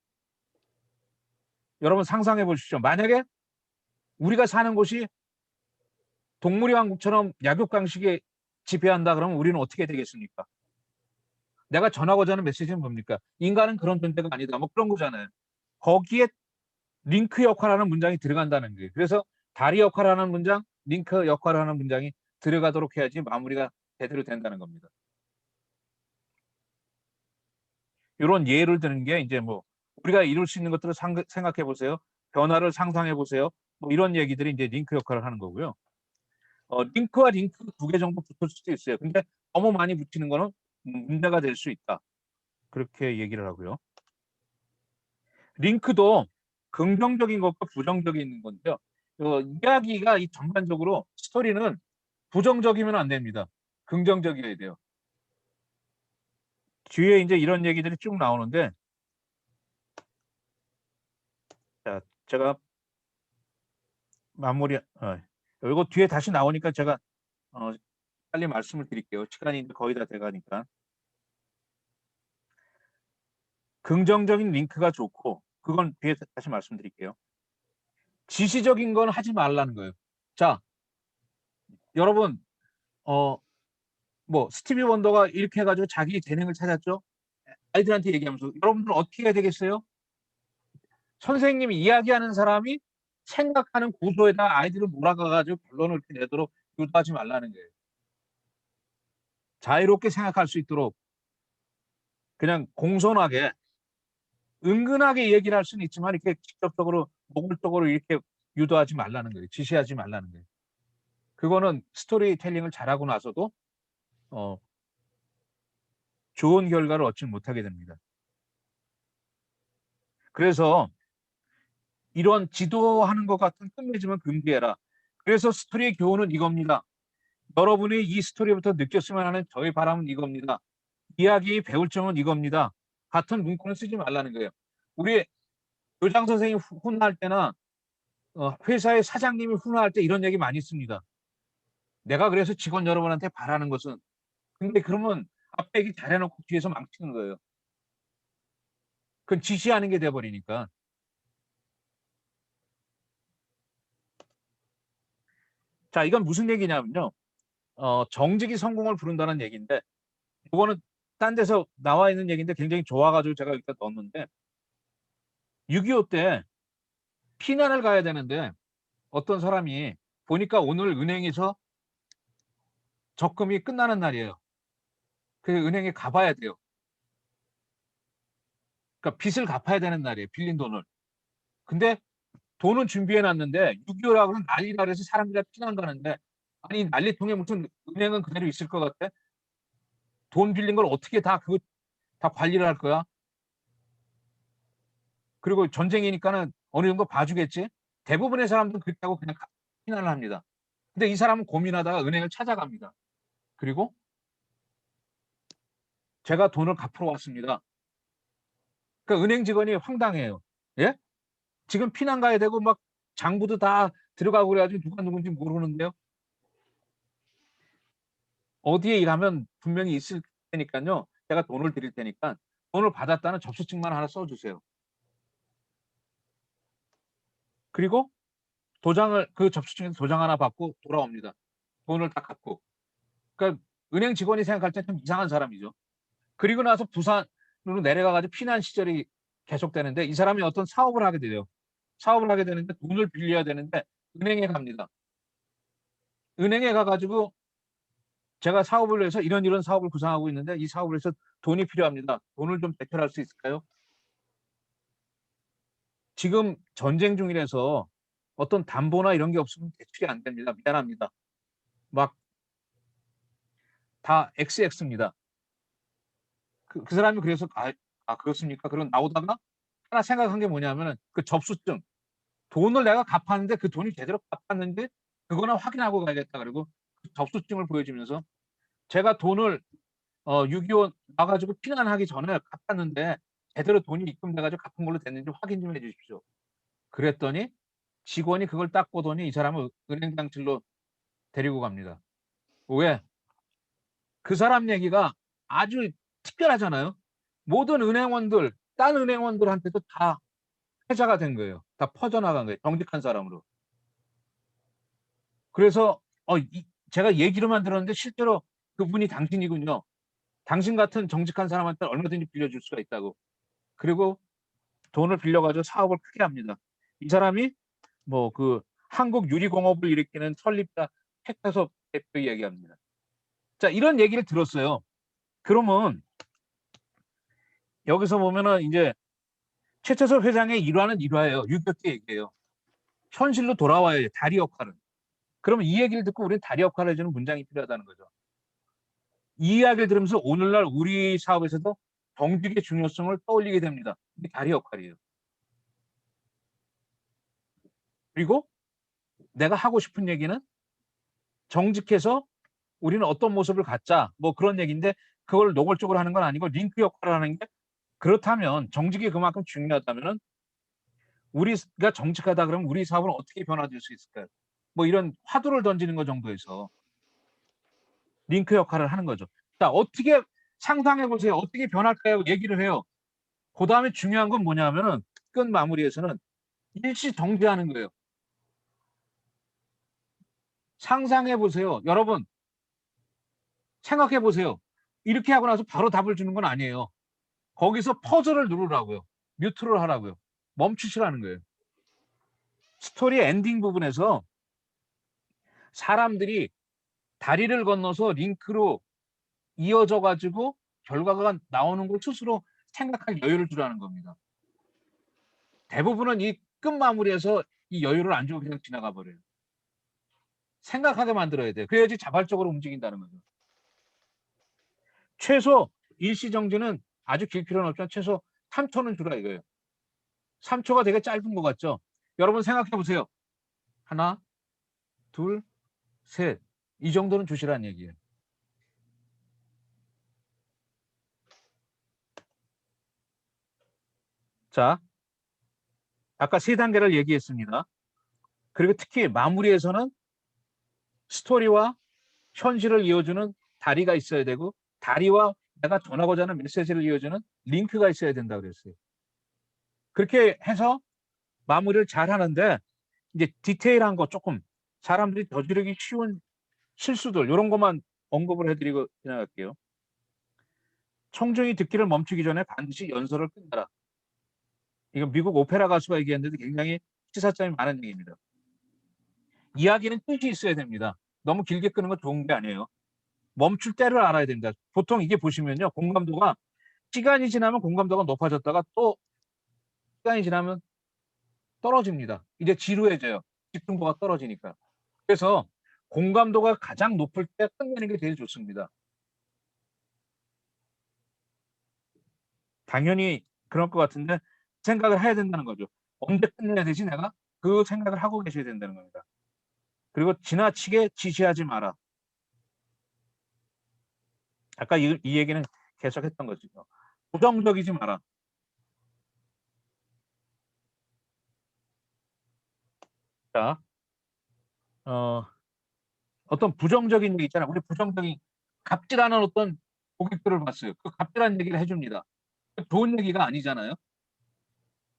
여러분 상상해 보십시오. 만약에 우리가 사는 곳이 동물의 왕국처럼 약육강식에 지배한다 그러면 우리는 어떻게 되겠습니까? 내가 전하고자 하는 메시지는 뭡니까? 인간은 그런 존재가 아니다. 뭐 그런 거잖아요. 거기에 링크 역할하는 문장이 들어간다는 거예요. 그래서 다리 역할하는 문장, 링크 역할하는 문장이 들어가도록 해야지 마무리가 제대로 된다는 겁니다. 이런 예를 드는 게 이제 뭐 우리가 이룰 수 있는 것들을 생각해 보세요. 변화를 상상해 보세요. 뭐 이런 얘기들이 이제 링크 역할을 하는 거고요. 링크와 링크 두 개 정도 붙을 수도 있어요. 근데 너무 많이 붙이는 거는 문제가 될 수 있다. 그렇게 얘기를 하고요. 링크도 긍정적인 것과 부정적인 건데요. 이야기가 이 전반적으로 스토리는 부정적이면 안 됩니다. 긍정적이어야 돼요. 뒤에 이제 이런 얘기들이 쭉 나오는데, 자, 제가 마무리, 이거 뒤에 다시 나오니까 제가 빨리 말씀을 드릴게요. 시간이 이제 거의 다 돼가니까. 긍정적인 링크가 좋고, 그건 뒤에 다시 말씀드릴게요. 지시적인 건 하지 말라는 거예요. 자, 여러분, 뭐 스티비 원더가 이렇게 해가지고 자기 재능을 찾았죠. 아이들한테 얘기하면서 여러분들 어떻게 해야 되겠어요? 선생님이 이야기하는 사람이 생각하는 구조에다 아이들을 몰아가가지고 결론을 이렇게 내도록 유도하지 말라는 거예요. 자유롭게 생각할 수 있도록 그냥 공손하게 은근하게 얘기를 할 수는 있지만 이렇게 직접적으로 노골적으로 이렇게 유도하지 말라는 거예요. 지시하지 말라는 거예요. 그거는 스토리텔링을 잘하고 나서도 좋은 결과를 얻지 못하게 됩니다. 그래서 이런 지도하는 것 같은 끝맺음은 금기해라. 그래서 스토리의 교훈은 이겁니다. 여러분이 이 스토리부터 느꼈으면 하는 저의 바람은 이겁니다. 이야기 배울 점은 이겁니다. 같은 문구는 쓰지 말라는 거예요. 우리 교장 선생님 훈할 때나 회사의 사장님이 훈할 때 이런 얘기 많이 씁니다. 내가 그래서 직원 여러분한테 바라는 것은, 근데 그러면 앞에 얘기 잘해놓고 뒤에서 망치는 거예요. 그건 지시하는 게 돼버리니까. 자, 이건 무슨 얘기냐면요. 정직이 성공을 부른다는 얘기인데, 이거는 딴 데서 나와 있는 얘기인데 굉장히 좋아가지고 제가 여기다 넣었는데, 6.25 때 피난을 가야 되는데 어떤 사람이 보니까 오늘 은행에서 적금이 끝나는 날이에요. 그 은행에 가봐야 돼요. 그러니까 빚을 갚아야 되는 날이에요. 빌린 돈을. 근데 돈은 준비해 놨는데 6.25라고는 난리가 그래서 사람들이 피난 가는데 아니 난리통에 무슨 은행은 그대로 있을 것 같아? 돈 빌린 걸 어떻게 다 그거 다 관리를 할 거야? 그리고 전쟁이니까는 어느 정도 봐주겠지? 대부분의 사람들은 그렇게 하고 그냥 피난을 합니다. 근데 이 사람은 고민하다가 은행을 찾아갑니다. 그리고 제가 돈을 갚으러 왔습니다. 그러니까 은행 직원이 황당해요. 예? 지금 피난 가야 되고 막 장부도 다 들어가고 그래가지고 누가 누군지 모르는데요. 어디에 일하면 분명히 있을 테니까요. 제가 돈을 드릴 테니까 돈을 받았다는 접수증만 하나 써주세요. 그리고 도장을 그 접수증에서 도장 하나 받고 돌아옵니다. 돈을 다 갚고. 그러니까 은행 직원이 생각할 때 좀 이상한 사람이죠. 그리고 나서 부산으로 내려가가지고 피난 시절이 계속되는데 이 사람이 어떤 사업을 하게 돼요. 사업을 하게 되는데 돈을 빌려야 되는데 은행에 갑니다. 은행에 가가지고 제가 사업을 해서 이런 사업을 구상하고 있는데 이 사업을 해서 돈이 필요합니다. 돈을 좀 대출할 수 있을까요? 지금 전쟁 중이라서 어떤 담보나 이런 게 없으면 대출이 안 됩니다. 미안합니다. 막 다 XX입니다. 그 사람이 그래서 그렇습니까? 그럼 나오다가 하나 생각한 게 뭐냐면은 그 접수증 돈을 내가 갚았는데 그 돈이 제대로 갚았는지 그거나 확인하고 가야겠다. 그리고 그 접수증을 보여주면서 제가 돈을 6.25 와가지고 피난하기 전에 갚았는데 제대로 돈이 입금돼가지고 갚은 걸로 됐는지 확인 좀 해주십시오. 그랬더니 직원이 그걸 딱 보더니 이 사람을 은행 당실로 데리고 갑니다. 왜? 그 사람 얘기가 아주 특별하잖아요. 모든 은행원들, 딴 은행원들한테도 다 회자가 된 거예요. 다 퍼져나간 거예요. 정직한 사람으로. 그래서 제가 얘기로만 들었는데 실제로 그분이 당신이군요. 당신 같은 정직한 사람한테 얼마든지 빌려줄 수가 있다고. 그리고 돈을 빌려가지고 사업을 크게 합니다. 이 사람이 뭐 그 한국 유리공업을 일으키는 설립자 최태섭 대표 이야기합니다. 자, 이런 얘기를 들었어요. 그러면 여기서 보면은 이제 최태섭 회장의 일화는 일화예요. 유격기 얘기예요. 현실로 돌아와야 해요. 다리 역할은. 그러면 이 얘기를 듣고 우리는 다리 역할을 해주는 문장이 필요하다는 거죠. 이 이야기를 들으면서 오늘날 우리 사업에서도 정직의 중요성을 떠올리게 됩니다. 이게 다리 역할이에요. 그리고 내가 하고 싶은 얘기는 정직해서 우리는 어떤 모습을 갖자 뭐 그런 얘기인데 그걸 노골적으로 하는 건 아니고 링크 역할을 하는 게 그렇다면 정직이 그만큼 중요하다면 우리가 정직하다 그러면 우리 사업은 어떻게 변화될 수 있을까요? 뭐 이런 화두를 던지는 것 정도에서 링크 역할을 하는 거죠. 자, 어떻게 상상해 보세요. 어떻게 변할까요? 얘기를 해요. 그 다음에 중요한 건 뭐냐면은 끝 마무리에서는 일시 정지하는 거예요. 상상해 보세요. 여러분 생각해 보세요. 이렇게 하고 나서 바로 답을 주는 건 아니에요. 거기서 퍼즐을 누르라고요. 뮤트를 하라고요. 멈추시라는 거예요. 스토리 엔딩 부분에서 사람들이 다리를 건너서 링크로 이어져 가지고 결과가 나오는 걸 스스로 생각할 여유를 주라는 겁니다. 대부분은 이 끝마무리에서 이 여유를 안 주고 그냥 지나가 버려요. 생각하게 만들어야 돼요. 그래야지 자발적으로 움직인다는 거죠. 최소 일시정지는 아주 길 필요는 없지만 최소 3초는 주라 이거예요. 3초가 되게 짧은 것 같죠? 여러분 생각해 보세요. 하나, 둘, 셋. 이 정도는 주시라는 얘기예요. 자, 아까 세 단계를 얘기했습니다. 그리고 특히 마무리에서는 스토리와 현실을 이어주는 다리가 있어야 되고 다리와 내가 전하고자 하는 메시지를 이어주는 링크가 있어야 된다고 그랬어요. 그렇게 해서 마무리를 잘 하는데 이제 디테일한 거 조금 사람들이 저지르기 쉬운 실수들 이런 것만 언급을 해드리고 지나갈게요. 청중이 듣기를 멈추기 전에 반드시 연설을 끝내라. 이건 미국 오페라 가수가 얘기했는데 굉장히 시사점이 많은 얘기입니다. 이야기는 뜻이 있어야 됩니다. 너무 길게 끄는 건 좋은 게 아니에요. 멈출 때를 알아야 됩니다. 보통 이게 보시면요. 공감도가 시간이 지나면 공감도가 높아졌다가 또 시간이 지나면 떨어집니다. 이제 지루해져요. 집중도가 떨어지니까. 그래서 공감도가 가장 높을 때 끝내는 게 제일 좋습니다. 당연히 그럴 것 같은데 생각을 해야 된다는 거죠. 언제 끝내야 되지 내가? 그 생각을 하고 계셔야 된다는 겁니다. 그리고 지나치게 지시하지 마라. 아까 이 얘기는 계속 했던 거죠. 부정적이지 마라. 자, 어떤 부정적인 얘기 있잖아요. 우리 부정적인 갑질하는 어떤 고객들을 봤어요. 그 갑질한 얘기를 해줍니다. 좋은 얘기가 아니잖아요.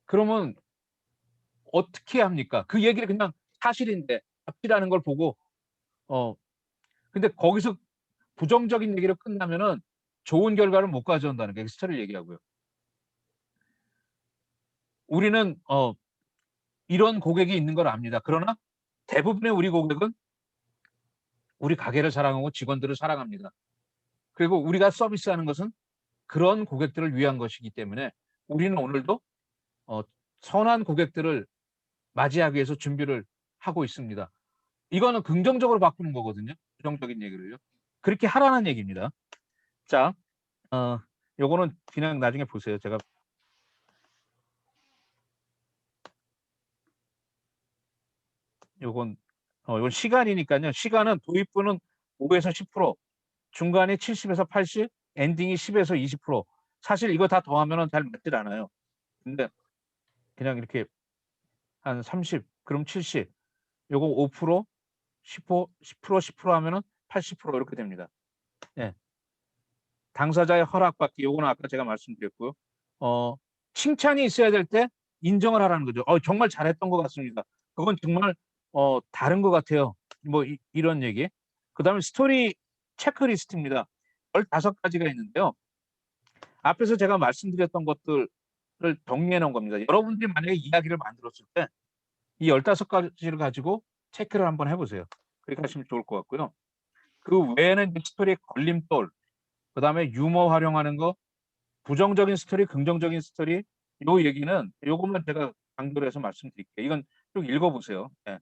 그러면 어떻게 합니까? 그 얘기를 그냥 사실인데 갑질하는 걸 보고 근데 거기서 부정적인 얘기로 끝나면은 좋은 결과를 못 가져온다는 게 스토리를 얘기하고요. 우리는 이런 고객이 있는 걸 압니다. 그러나 대부분의 우리 고객은 우리 가게를 사랑하고 직원들을 사랑합니다. 그리고 우리가 서비스하는 것은 그런 고객들을 위한 것이기 때문에 우리는 오늘도 선한 고객들을 맞이하기 위해서 준비를 하고 있습니다. 이거는 긍정적으로 바꾸는 거거든요. 부정적인 얘기를요. 그렇게 하라는 얘기입니다. 자, 요거는 그냥 나중에 보세요. 제가 요건 시간이니까요. 시간은 도입부는 5에서 10%, 중간이 70에서 80, 엔딩이 10에서 20%. 사실 이거 다 더하면은 잘 맞질 않아요. 근데 그냥 이렇게 한 30, 그럼 70, 요거 5%, 10%, 10% 하면은 80% 이렇게 됩니다. 예. 당사자의 허락받기, 요거는 아까 제가 말씀드렸고요. 칭찬이 있어야 될 때 인정을 하라는 거죠. 정말 잘했던 것 같습니다. 그건 정말 다른 것 같아요. 뭐 이런 얘기. 그다음에 스토리 체크리스트입니다. 15가지가 있는데요. 앞에서 제가 말씀드렸던 것들을 정리해 놓은 겁니다. 여러분들이 만약에 이야기를 만들었을 때 이 15가지를 가지고 체크를 한번 해보세요. 그렇게 하시면 좋을 것 같고요. 그 외에는 스토리의 걸림돌, 그다음에 유머 활용하는 거, 부정적인 스토리, 긍정적인 스토리, 요 얘기는 요것만 제가 강조를 해서 말씀드릴게요. 이건 쭉 읽어보세요. 네.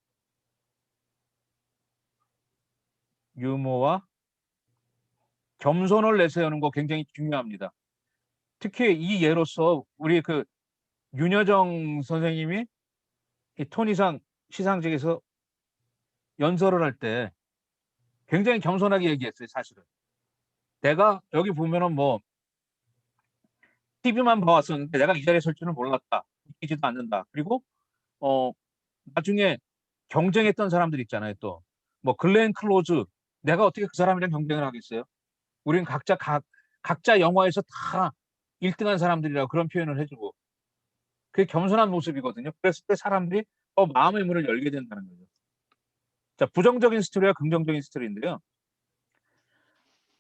유머와 겸손을 내세우는 거 굉장히 중요합니다. 특히 이 예로서 우리 그 윤여정 선생님이 이 토니상 시상식에서 연설을 할 때 굉장히 겸손하게 얘기했어요. 사실은 내가 여기 보면은 뭐 TV만 봐왔었는데 내가 이 자리에 설 줄은 몰랐다. 믿기지도 않는다. 그리고 나중에 경쟁했던 사람들 있잖아요. 또 뭐 글렌 클로즈, 내가 어떻게 그 사람이랑 경쟁을 하겠어요? 우리는 각자 영화에서 다 1등한 사람들이라고 그런 표현을 해주고, 그게 겸손한 모습이거든요. 그랬을 때 사람들이 더 마음의 문을 열게 된다는 거죠. 자, 부정적인 스토리와 긍정적인 스토리인데요.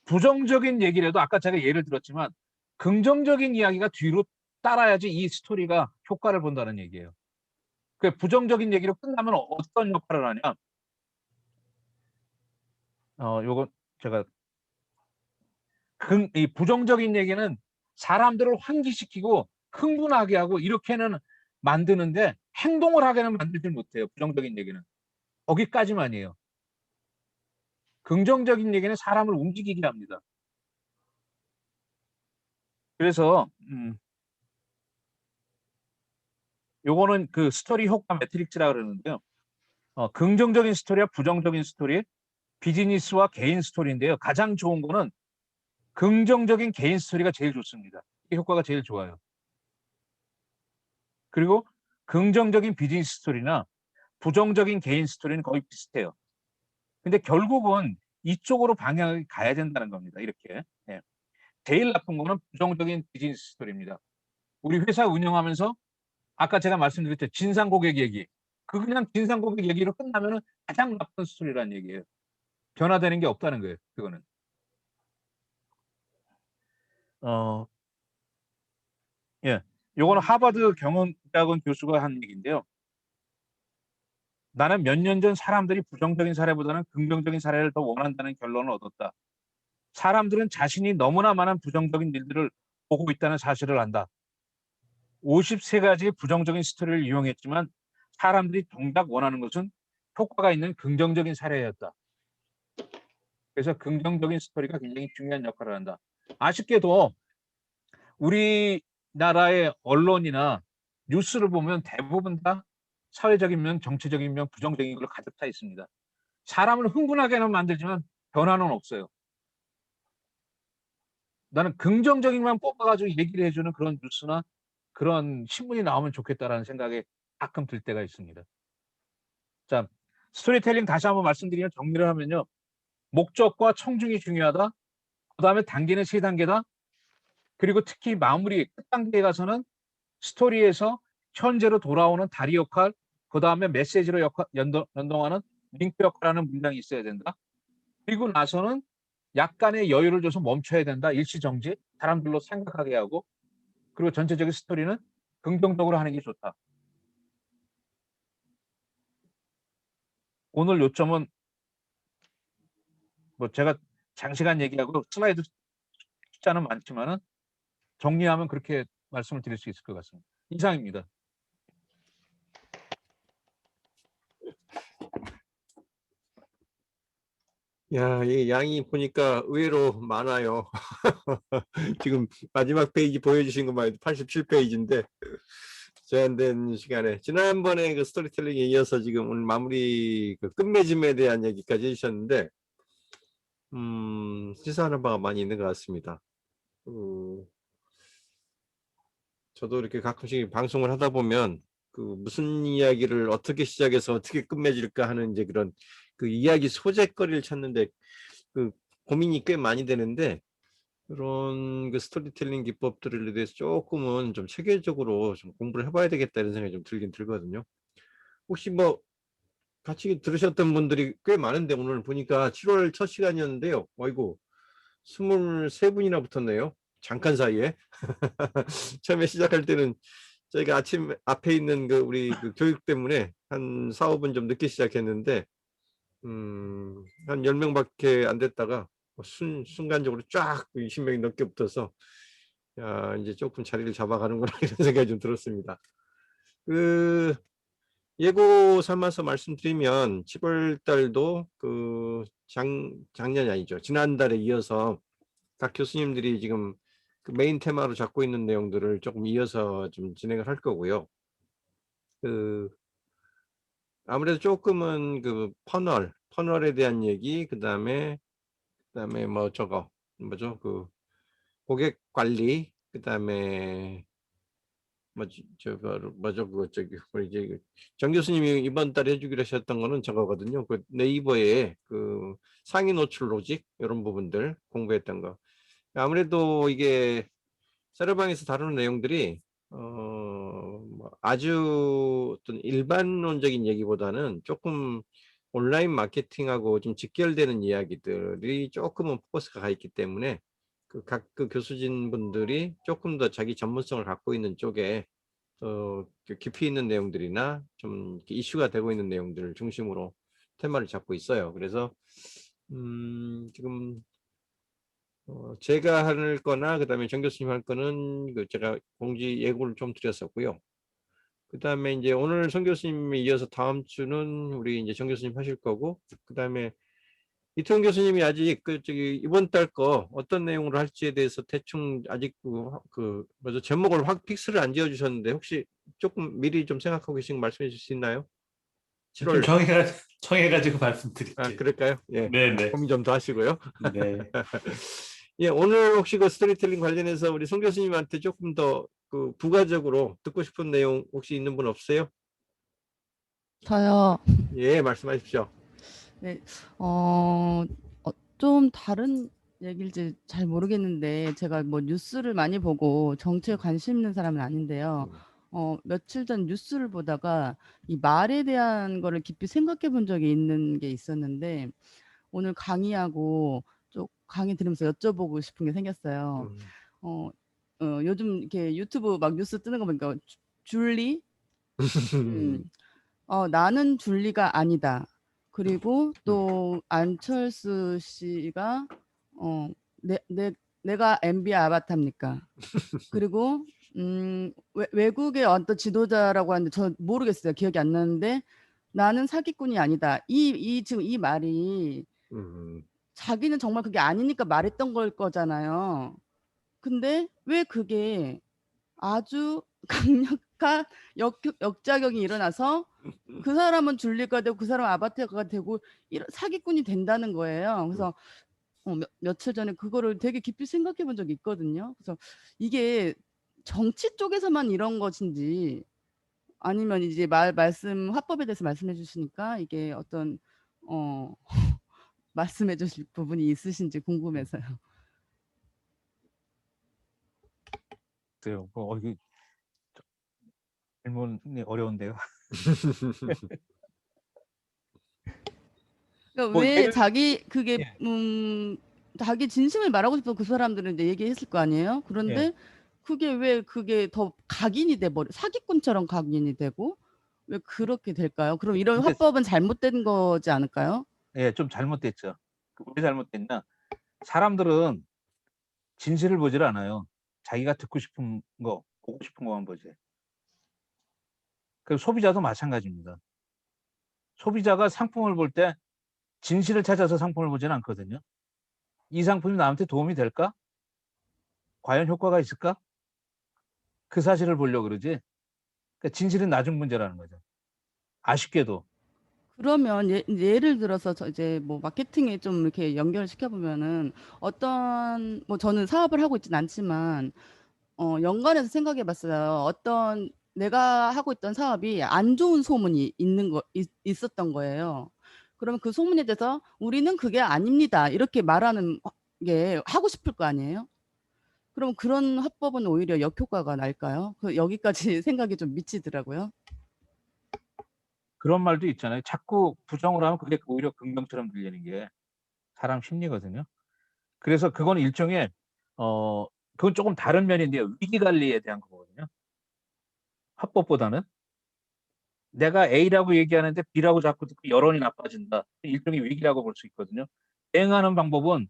부정적인 얘기라도 아까 제가 예를 들었지만 긍정적인 이야기가 뒤로 따라야지 이 스토리가 효과를 본다는 얘기예요. 그 부정적인 얘기로 끝나면 어떤 역할을 하냐? 요거 제가 이 부정적인 얘기는 사람들을 환기시키고 흥분하게 하고 이렇게는 만드는데 행동을 하게는 만들지 못해요. 부정적인 얘기는 거기까지만이에요. 긍정적인 얘기는 사람을 움직이게 합니다. 그래서 요거는 그 스토리 효과 매트릭스라 그러는데요. 긍정적인 스토리와 부정적인 스토리, 비즈니스와 개인 스토리인데요. 가장 좋은 거는 긍정적인 개인 스토리가 제일 좋습니다. 이 효과가 제일 좋아요. 그리고 긍정적인 비즈니스 스토리나 부정적인 개인 스토리는 거의 비슷해요. 근데 결국은 이쪽으로 방향을 가야 된다는 겁니다. 이렇게. 예. 제일 나쁜 거는 부정적인 비즈니스 스토리입니다. 우리 회사 운영하면서 아까 제가 말씀드렸죠. 진상 고객 얘기. 그냥 진상 고객 얘기로 끝나면 가장 나쁜 스토리라는 얘기예요. 변화되는 게 없다는 거예요. 그거는. 예. 요거는 하버드 경영대학원 교수가 한 얘기인데요. 나는 몇 년 전 사람들이 부정적인 사례보다는 긍정적인 사례를 더 원한다는 결론을 얻었다. 사람들은 자신이 너무나 많은 부정적인 일들을 보고 있다는 사실을 안다. 53가지 부정적인 스토리를 이용했지만 사람들이 정작 원하는 것은 효과가 있는 긍정적인 사례였다. 그래서 긍정적인 스토리가 굉장히 중요한 역할을 한다. 아쉽게도 우리나라의 언론이나 뉴스를 보면 대부분 다 사회적인 면, 정치적인 면, 부정적인 걸로 가득 차 있습니다. 사람을 흥분하게는 만들지만 변화는 없어요. 나는 긍정적인만 뽑아가지고 얘기를 해주는 그런 뉴스나 그런 신문이 나오면 좋겠다라는 생각이 가끔 들 때가 있습니다. 자, 스토리텔링 다시 한번 말씀드리면 정리를 하면요. 목적과 청중이 중요하다. 그 다음에 단계는 3단계다. 그리고 특히 마무리 끝 단계에 가서는 스토리에서 현재로 돌아오는 다리 역할, 그 다음에 메시지로 연동하는 링크 역할하는 문장이 있어야 된다. 그리고 나서는 약간의 여유를 줘서 멈춰야 된다. 일시정지, 사람들로 생각하게 하고, 그리고 전체적인 스토리는 긍정적으로 하는 게 좋다. 오늘 요점은 뭐 제가 장시간 얘기하고 슬라이드 숫자는 많지만은 정리하면 그렇게 말씀을 드릴 수 있을 것 같습니다. 이상입니다. 야, 이 양이 보니까 의외로 많아요. 지금 마지막 페이지 보여주신 것만 해도 87페이지인데 제한된 시간에 지난번에 그 스토리텔링에 이어서 지금 오늘 마무리 그 끝맺음에 대한 얘기까지 해주셨는데 시사하는 바가 많이 있는 것 같습니다. 저도 이렇게 가끔씩 방송을 하다 보면 그 무슨 이야기를 어떻게 시작해서 어떻게 끝맺을까 하는 이제 그런 그 이야기 소재거리를 찾는데 그 고민이 꽤 많이 되는데 그런 그 스토리텔링 기법들에 대해서 조금은 좀 체계적으로 좀 공부를 해봐야 되겠다 이런 생각이 좀 들긴 들거든요. 혹시 뭐 같이 들으셨던 분들이 꽤 많은데 오늘 보니까 7월 첫 시간이었는데요. 어이구 23분이나 붙었네요. 잠깐 사이에. 처음에 시작할 때는 저희가 아침 앞에 있는 그 우리 그 교육 때문에 한 4, 5분 좀 늦게 시작했는데 한 10명밖에 안 됐다가 순간적으로 쫙 20명이 넘게 붙어서 야, 이제 조금 자리를 잡아가는구나 이런 생각이 좀 들었습니다. 그 예고 삼아서 말씀드리면 7월 달도 그 작년이 아니죠. 지난달에 이어서 각 교수님들이 지금 그 메인 테마로 잡고 있는 내용들을 조금 이어서 좀 진행을 할 거고요. 그 아무래도 조금은 그 퍼널에 대한 얘기, 그다음에 뭐 저거 뭐죠? 그 고객 관리, 그다음에 뭐죠? 그거 저기 이제 정 교수님이 이번 달에 해주기로 하셨던 거는 저거거든요. 그 네이버의 그 상위 노출 로직 이런 부분들 공부했던 거. 아무래도 이게 세르방에서 다루는 내용들이 뭐 아주 어떤 일반론적인 얘기보다는 조금 온라인 마케팅하고 좀 직결되는 이야기들이 조금은 포커스가 가 있기 때문에 그 각 그 교수진 분들이 조금 더 자기 전문성을 갖고 있는 쪽에 깊이 있는 내용들이나 좀 이렇게 이슈가 되고 있는 내용들을 중심으로 테마를 잡고 있어요. 그래서 지금 제가 할 거나 그다음에 정 교수님 할 거는 그 제가 공지 예고를 좀 드렸었고요. 그다음에 이제 오늘 정 교수님에 이어서 다음 주는 우리 이제 정 교수님 하실 거고, 그다음에 이태원 교수님이 아직 그 저기 이번 달 거 어떤 내용으로 할지에 대해서 대충 아직 그 뭐죠 제목을 확 픽스를 안 지어 주셨는데 혹시 조금 미리 좀 생각하고 계신 거 말씀해 주실 수 있나요? 좀 7월 정해가지고 말씀드릴게요. 그럴까요? 예. 네네. 고민 좀 더 하시고요. 네. 예, 오늘 혹시 그 스토리텔링 관련해서 우리 송 교수님한테 조금 더 그 부가적으로 듣고 싶은 내용 혹시 있는 분 없어요? 저요. 예, 말씀하십시오. 네. 좀 다른 얘기일지 잘 모르겠는데 제가 뭐 뉴스를 많이 보고 정치에 관심 있는 사람은 아닌데요. 며칠 전 뉴스를 보다가 이 말에 대한 거를 깊이 생각해 본 적이 있는 게 있었는데 오늘 강의 들으면서 여쭤보고 싶은 게 생겼어요. 요즘 이렇게 유튜브 막 뉴스 뜨는 거 보니까 줄리? 나는 줄리가 아니다. 그리고 또 안철수 씨가 내가 MB 아바타입니까? 그리고 외국의 어떤 지도자라고 하는데 저 모르겠어요. 기억이 안 나는데 나는 사기꾼이 아니다. 지금 이 말이 자기는 정말 그게 아니니까 말했던 걸 거잖아요. 근데 왜 그게 아주 강력한 역작용이 일어나서 그 사람은 줄리가 되고 그 사람은 아바타가 되고 이런 사기꾼이 된다는 거예요. 그래서 며칠 전에 그거를 되게 깊이 생각해 본 적이 있거든요. 그래서 이게 정치 쪽에서만 이런 것인지 아니면 이제 말씀 화법에 대해서 말씀해 주시니까 이게 어떤 말씀해 주실 부분이 있으신지 궁금해서요. 그래요. 이게 질문이 어려운데요. 그러니까 뭐 왜 예를- 자기 그게 예. 자기 진심을 말하고 싶은 그 사람들은 이제 얘기했을 거 아니에요. 그런데 예. 그게 왜 그게 더 각인이 돼 버려 사기꾼처럼 각인이 되고 왜 그렇게 될까요? 그럼 이런 근데- 화법은 잘못된 거지 않을까요? 예, 좀 잘못됐죠. 왜 잘못됐냐? 사람들은 진실을 보질 않아요. 자기가 듣고 싶은 거, 보고 싶은 것만 보지. 그 소비자도 마찬가지입니다. 소비자가 상품을 볼 때 진실을 찾아서 상품을 보지는 않거든요. 이 상품이 나한테 도움이 될까? 과연 효과가 있을까? 그 사실을 보려고 그러지. 그러니까 진실은 나중 문제라는 거죠. 아쉽게도. 그러면 예를 들어서 이제 뭐 마케팅에 좀 이렇게 연결을 시켜보면은 어떤 뭐 저는 사업을 하고 있진 않지만 연관해서 생각해 봤어요. 어떤 내가 하고 있던 사업이 안 좋은 소문이 있었던 거예요. 그러면 그 소문에 대해서 우리는 그게 아닙니다. 이렇게 말하는 게 하고 싶을 거 아니에요? 그럼 그런 화법은 오히려 역효과가 날까요? 여기까지 생각이 좀 미치더라고요. 그런 말도 있잖아요. 자꾸 부정을 하면 그게 오히려 긍정처럼 들리는 게 사람 심리거든요. 그래서 그건 일종의 그건 조금 다른 면인데요. 위기 관리에 대한 거거든요. 화법보다는 내가 A라고 얘기하는데 B라고 자꾸 듣고 여론이 나빠진다. 일종의 위기라고 볼 수 있거든요. 대응하는 방법은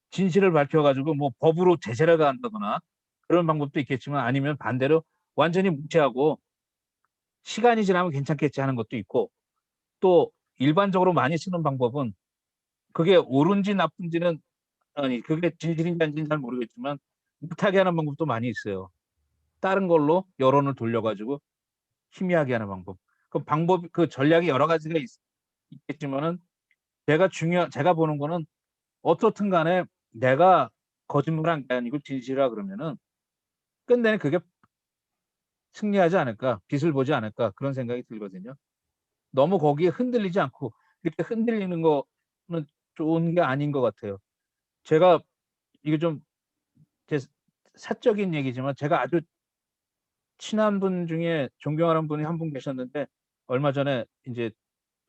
진실을 밝혀가지고 뭐 법으로 제재를 가한다거나 그런 방법도 있겠지만 아니면 반대로 완전히 무시하고 시간이 지나면 괜찮겠지 하는 것도 있고 또 일반적으로 많이 쓰는 방법은 그게 옳은지 나쁜지는 아니 그게 진실인지 아닌지는 잘 모르겠지만 못하게 하는 방법도 많이 있어요. 다른 걸로 여론을 돌려가지고 희미하게 하는 방법. 그 방법 그 전략이 여러 가지가 있겠지만은 제가 보는 거는 어떻든 간에 내가 거짓말한 게 아니고 진실이라 그러면은 끝내는 그게 승리하지 않을까, 빛을 보지 않을까 그런 생각이 들거든요. 너무 거기에 흔들리지 않고 이렇게 흔들리는 거는 좋은 게 아닌 것 같아요. 제가 이게 좀 제 사적인 얘기지만 제가 아주 친한 분 중에 존경하는 분이 한 분 계셨는데 얼마 전에 이제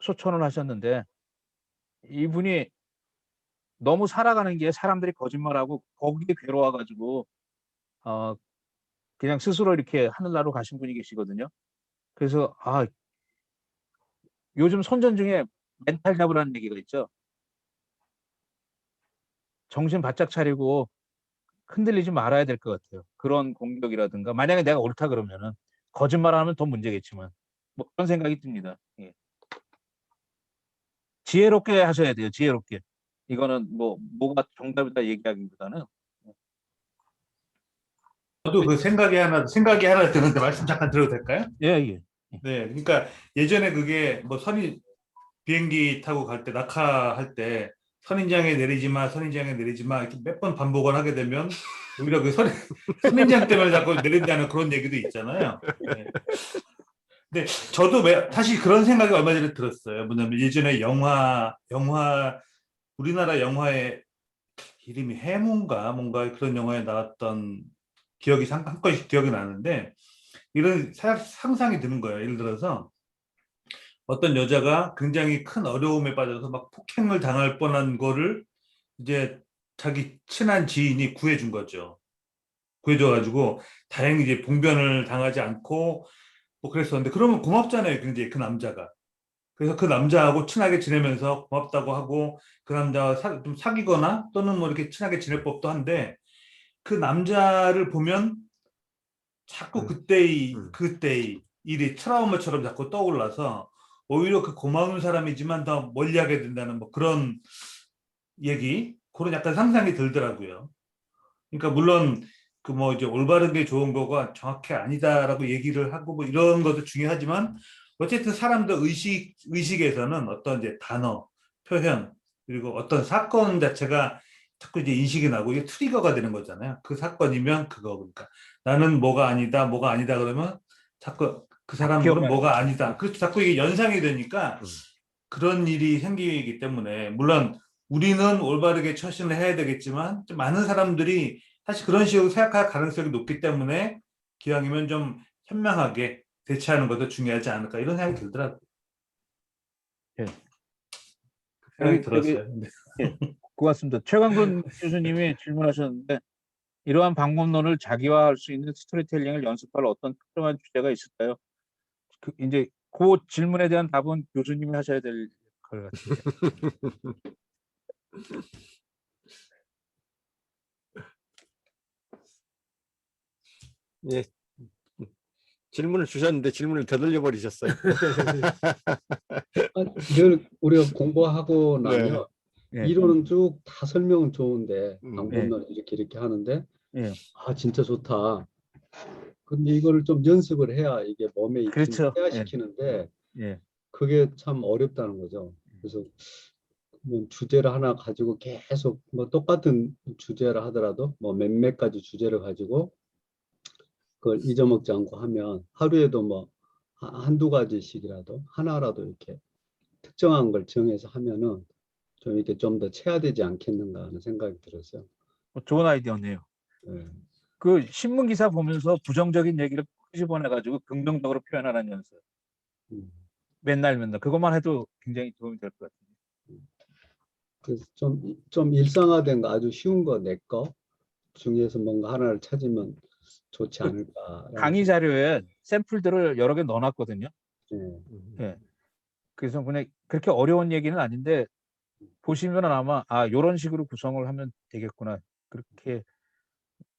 소천을 하셨는데 이분이 너무 살아가는 게 사람들이 거짓말하고 거기에 괴로워가지고 그냥 스스로 이렇게 하늘나라로 가신 분이 계시거든요. 그래서 요즘 선전 중에 멘탈 잡으라는 얘기가 있죠. 정신 바짝 차리고 흔들리지 말아야 될 것 같아요. 그런 공격이라든가 만약에 내가 옳다 그러면은 거짓말하면 더 문제겠지만 뭐 그런 생각이 듭니다. 예. 지혜롭게 하셔야 돼요. 지혜롭게. 이거는 뭐가 정답이다 얘기하기보다는 저도 그 생각이 하나 드는데 말씀 잠깐 드려도 될까요? 예. 네, 그러니까 예전에 그게 뭐 비행기 타고 갈 때 낙하할 때 선인장에 내리지 마 이렇게 몇 번 반복을 하게 되면 오히려 그 선인장 때문에 자꾸 내린다는 그런 얘기도 있잖아요. 네. 근데 저도 사실 그런 생각이 얼마 전에 들었어요. 뭐냐면 예전에 우리나라 영화의 이름이 해문가 뭔가 그런 영화에 나왔던 기억이 한 건씩 기억이 나는데 이런 상상이 드는 거예요. 예를 들어서 어떤 여자가 굉장히 큰 어려움에 빠져서 막 폭행을 당할 뻔한 거를 이제 자기 친한 지인이 구해준 거죠. 구해줘가지고 다행히 이제 봉변을 당하지 않고 뭐 그랬었는데 그러면 고맙잖아요. 굉장히 그 남자가. 그래서 그 남자하고 친하게 지내면서 고맙다고 하고 그 남자와 좀 사귀거나 또는 뭐 이렇게 친하게 지낼 법도 한데 그 남자를 보면 자꾸 그때의 일이 트라우마처럼 자꾸 떠올라서 오히려 그 고마운 사람이지만 더 멀리하게 된다는 뭐 그런 얘기 그런 약간 상상이 들더라고요. 그러니까 물론 그 뭐 이제 올바른 게 좋은 거가 정확히 아니다라고 얘기를 하고 뭐 이런 것도 중요하지만 어쨌든 사람들 의식에서는 어떤 이제 단어, 표현 그리고 어떤 사건 자체가 자꾸 이제 인식이 나고 이게 트리거가 되는 거잖아요. 그 사건이면 그거 그러니까 나는 뭐가 아니다 그러면 자꾸 그 사람들은 기억나요. 뭐가 아니다. 그렇죠. 자꾸 이게 연상이 되니까 그런 일이 생기기 때문에 물론 우리는 올바르게 처신을 해야 되겠지만 좀 많은 사람들이 사실 그런 식으로 생각할 가능성이 높기 때문에 기왕이면 좀 현명하게 대처하는 것도 중요하지 않을까 이런 생각이 들더라고요. 예. 생각이 여기, 들었어요. 네. 예, 고맙습니다. 최강근 교수님이 질문하셨는데 이러한 방법론을 자기화할 수 있는 스토리텔링을 연습할 어떤 특정한 주제가 있을까요? 이제 그 질문에 대한 답은 교수님이 하셔야 될 것 같은데. 예. 질문을 주셨는데 질문을 되돌려 버리셨어요. 늘 우리가 공부하고 네. 나면 예. 이론은 쭉 다 설명은 좋은데 음. 방법론 이렇게 하는데 예. 아 진짜 좋다. 근데 이거를 좀 연습을 해야 이게 몸에 그렇죠. 퇴화시키는데 예. 그게 참 어렵다는 거죠. 그래서 뭐 주제를 하나 가지고 계속 뭐 똑같은 주제를 하더라도 뭐 몇몇 가지 주제를 가지고 그걸 잊어먹지 않고 하면 하루에도 뭐 한두 가지씩이라도 하나라도 이렇게 특정한 걸 정해서 하면은 좀 이렇게 좀 더 체화되지 않겠는가 하는 생각이 들었어요. 좋은 아이디어네요. 네. 그 신문 기사 보면서 부정적인 얘기를 끄집어내 가지고 긍정적으로 표현하는 연습. 음. 맨날 그것만 해도 굉장히 도움이 될 것 같아요. 그래서 좀 일상화된 거 아주 쉬운 거 내 거 중에서 뭔가 하나를 찾으면 좋지 않을까. 강의 자료에 샘플들을 여러 개 넣어놨거든요. 네. 예. 그래서 그냥 그렇게 어려운 얘기는 아닌데 보시면 아마 이런 식으로 구성을 하면 되겠구나. 그렇게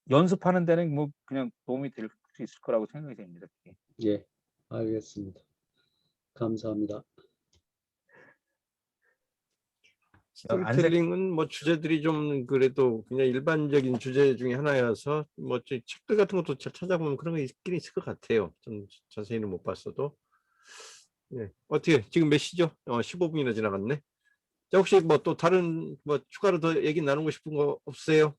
연습하는 데는 뭐 그냥 도움이 될 수 있을 거라고 생각이 됩니다. 예, 알겠습니다. 감사합니다. 스토리텔링은 뭐 주제들이 좀 그래도 그냥 일반적인 주제 중에 하나여서 뭐 책들 같은 것도 잘 찾아보면 그런 게 있긴 있을 것 같아요. 좀 자세히는 못 봤어도. 예. 어떻게 지금 몇 시죠? 15분이나 지나갔네. 자, 혹시 뭐 또 다른 뭐 추가로 더 얘기 나누고 싶은 거 없으세요?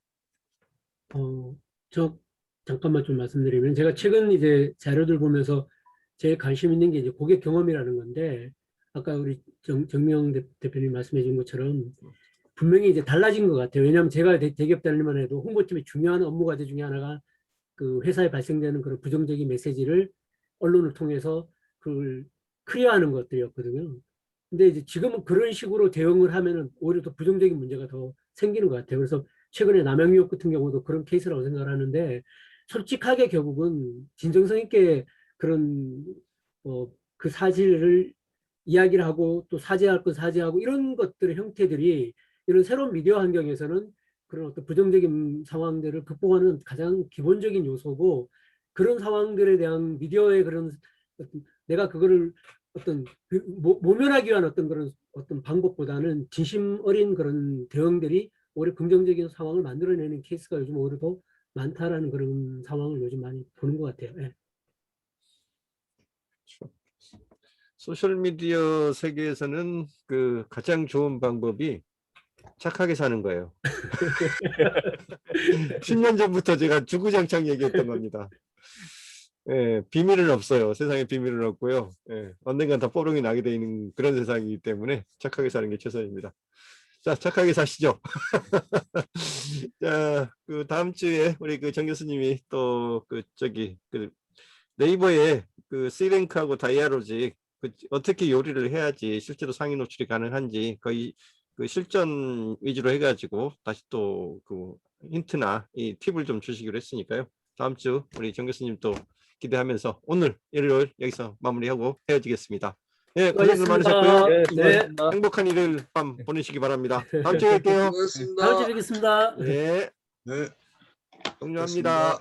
저 잠깐만 좀 말씀드리면 제가 최근 이제 자료들 보면서 제일 관심 있는 게 이제 고객 경험이라는 건데 아까 우리 정명 대표님 말씀해 준 것처럼 분명히 이제 달라진 것 같아요. 왜냐하면 제가 대기업 다닐만 해도 홍보팀의 중요한 업무 과제 중에 하나가 그 회사에 발생되는 그런 부정적인 메시지를 언론을 통해서 그걸 클리어하는 것들이었거든요. 근데 이제 지금은 그런 식으로 대응을 하면은 오히려 더 부정적인 문제가 더 생기는 것 같아요. 그래서 최근에 남양유업 같은 경우도 그런 케이스라고 생각을 하는데 솔직하게 결국은 진정성 있게 그런 그 사실을 이야기를 하고 또 사죄할 건 사죄하고 이런 것들의 형태들이 이런 새로운 미디어 환경에서는 그런 어떤 부정적인 상황들을 극복하는 가장 기본적인 요소고 그런 상황들에 대한 미디어의 그런 내가 그거를 어떤 모면하기 위한 어떤 그런 어떤 방법보다는 진심 어린 그런 대응들이 오히려 긍정적인 상황을 만들어내는 케이스가 요즘 오히려 더 많다라는 그런 상황을 요즘 많이 보는 것 같아요. 예. 소셜미디어 세계에서는 그 가장 좋은 방법이 착하게 사는 거예요. 10년 전부터 제가 주구장창 얘기했던 겁니다. 예, 비밀은 없어요. 세상에 비밀은 없고요. 예, 언젠간 다 뽀록이 나게 돼 있는 그런 세상이기 때문에 착하게 사는 게 최선입니다. 자, 착하게 사시죠. 자, 그 다음 주에 우리 그 정 교수님이 또 그 그 네이버에 그 C랭크하고 다이아로직 어떻게 요리를 해야지 실제로 상위 노출이 가능한지 거의 그 실전 위주로 해가지고 다시 또 그 힌트나 이 팁을 좀 주시기로 했으니까요. 다음 주 우리 정 교수님 또 기대하면서 오늘 일요일 여기서 마무리하고 헤어지겠습니다. 예, 고생들 많으셨고요. 네. 행복한 일요일 밤 보내시기 바랍니다. 다음 주에 뵐게요. 다음 주에 뵙겠습니다. 네. 네. 종료합니다.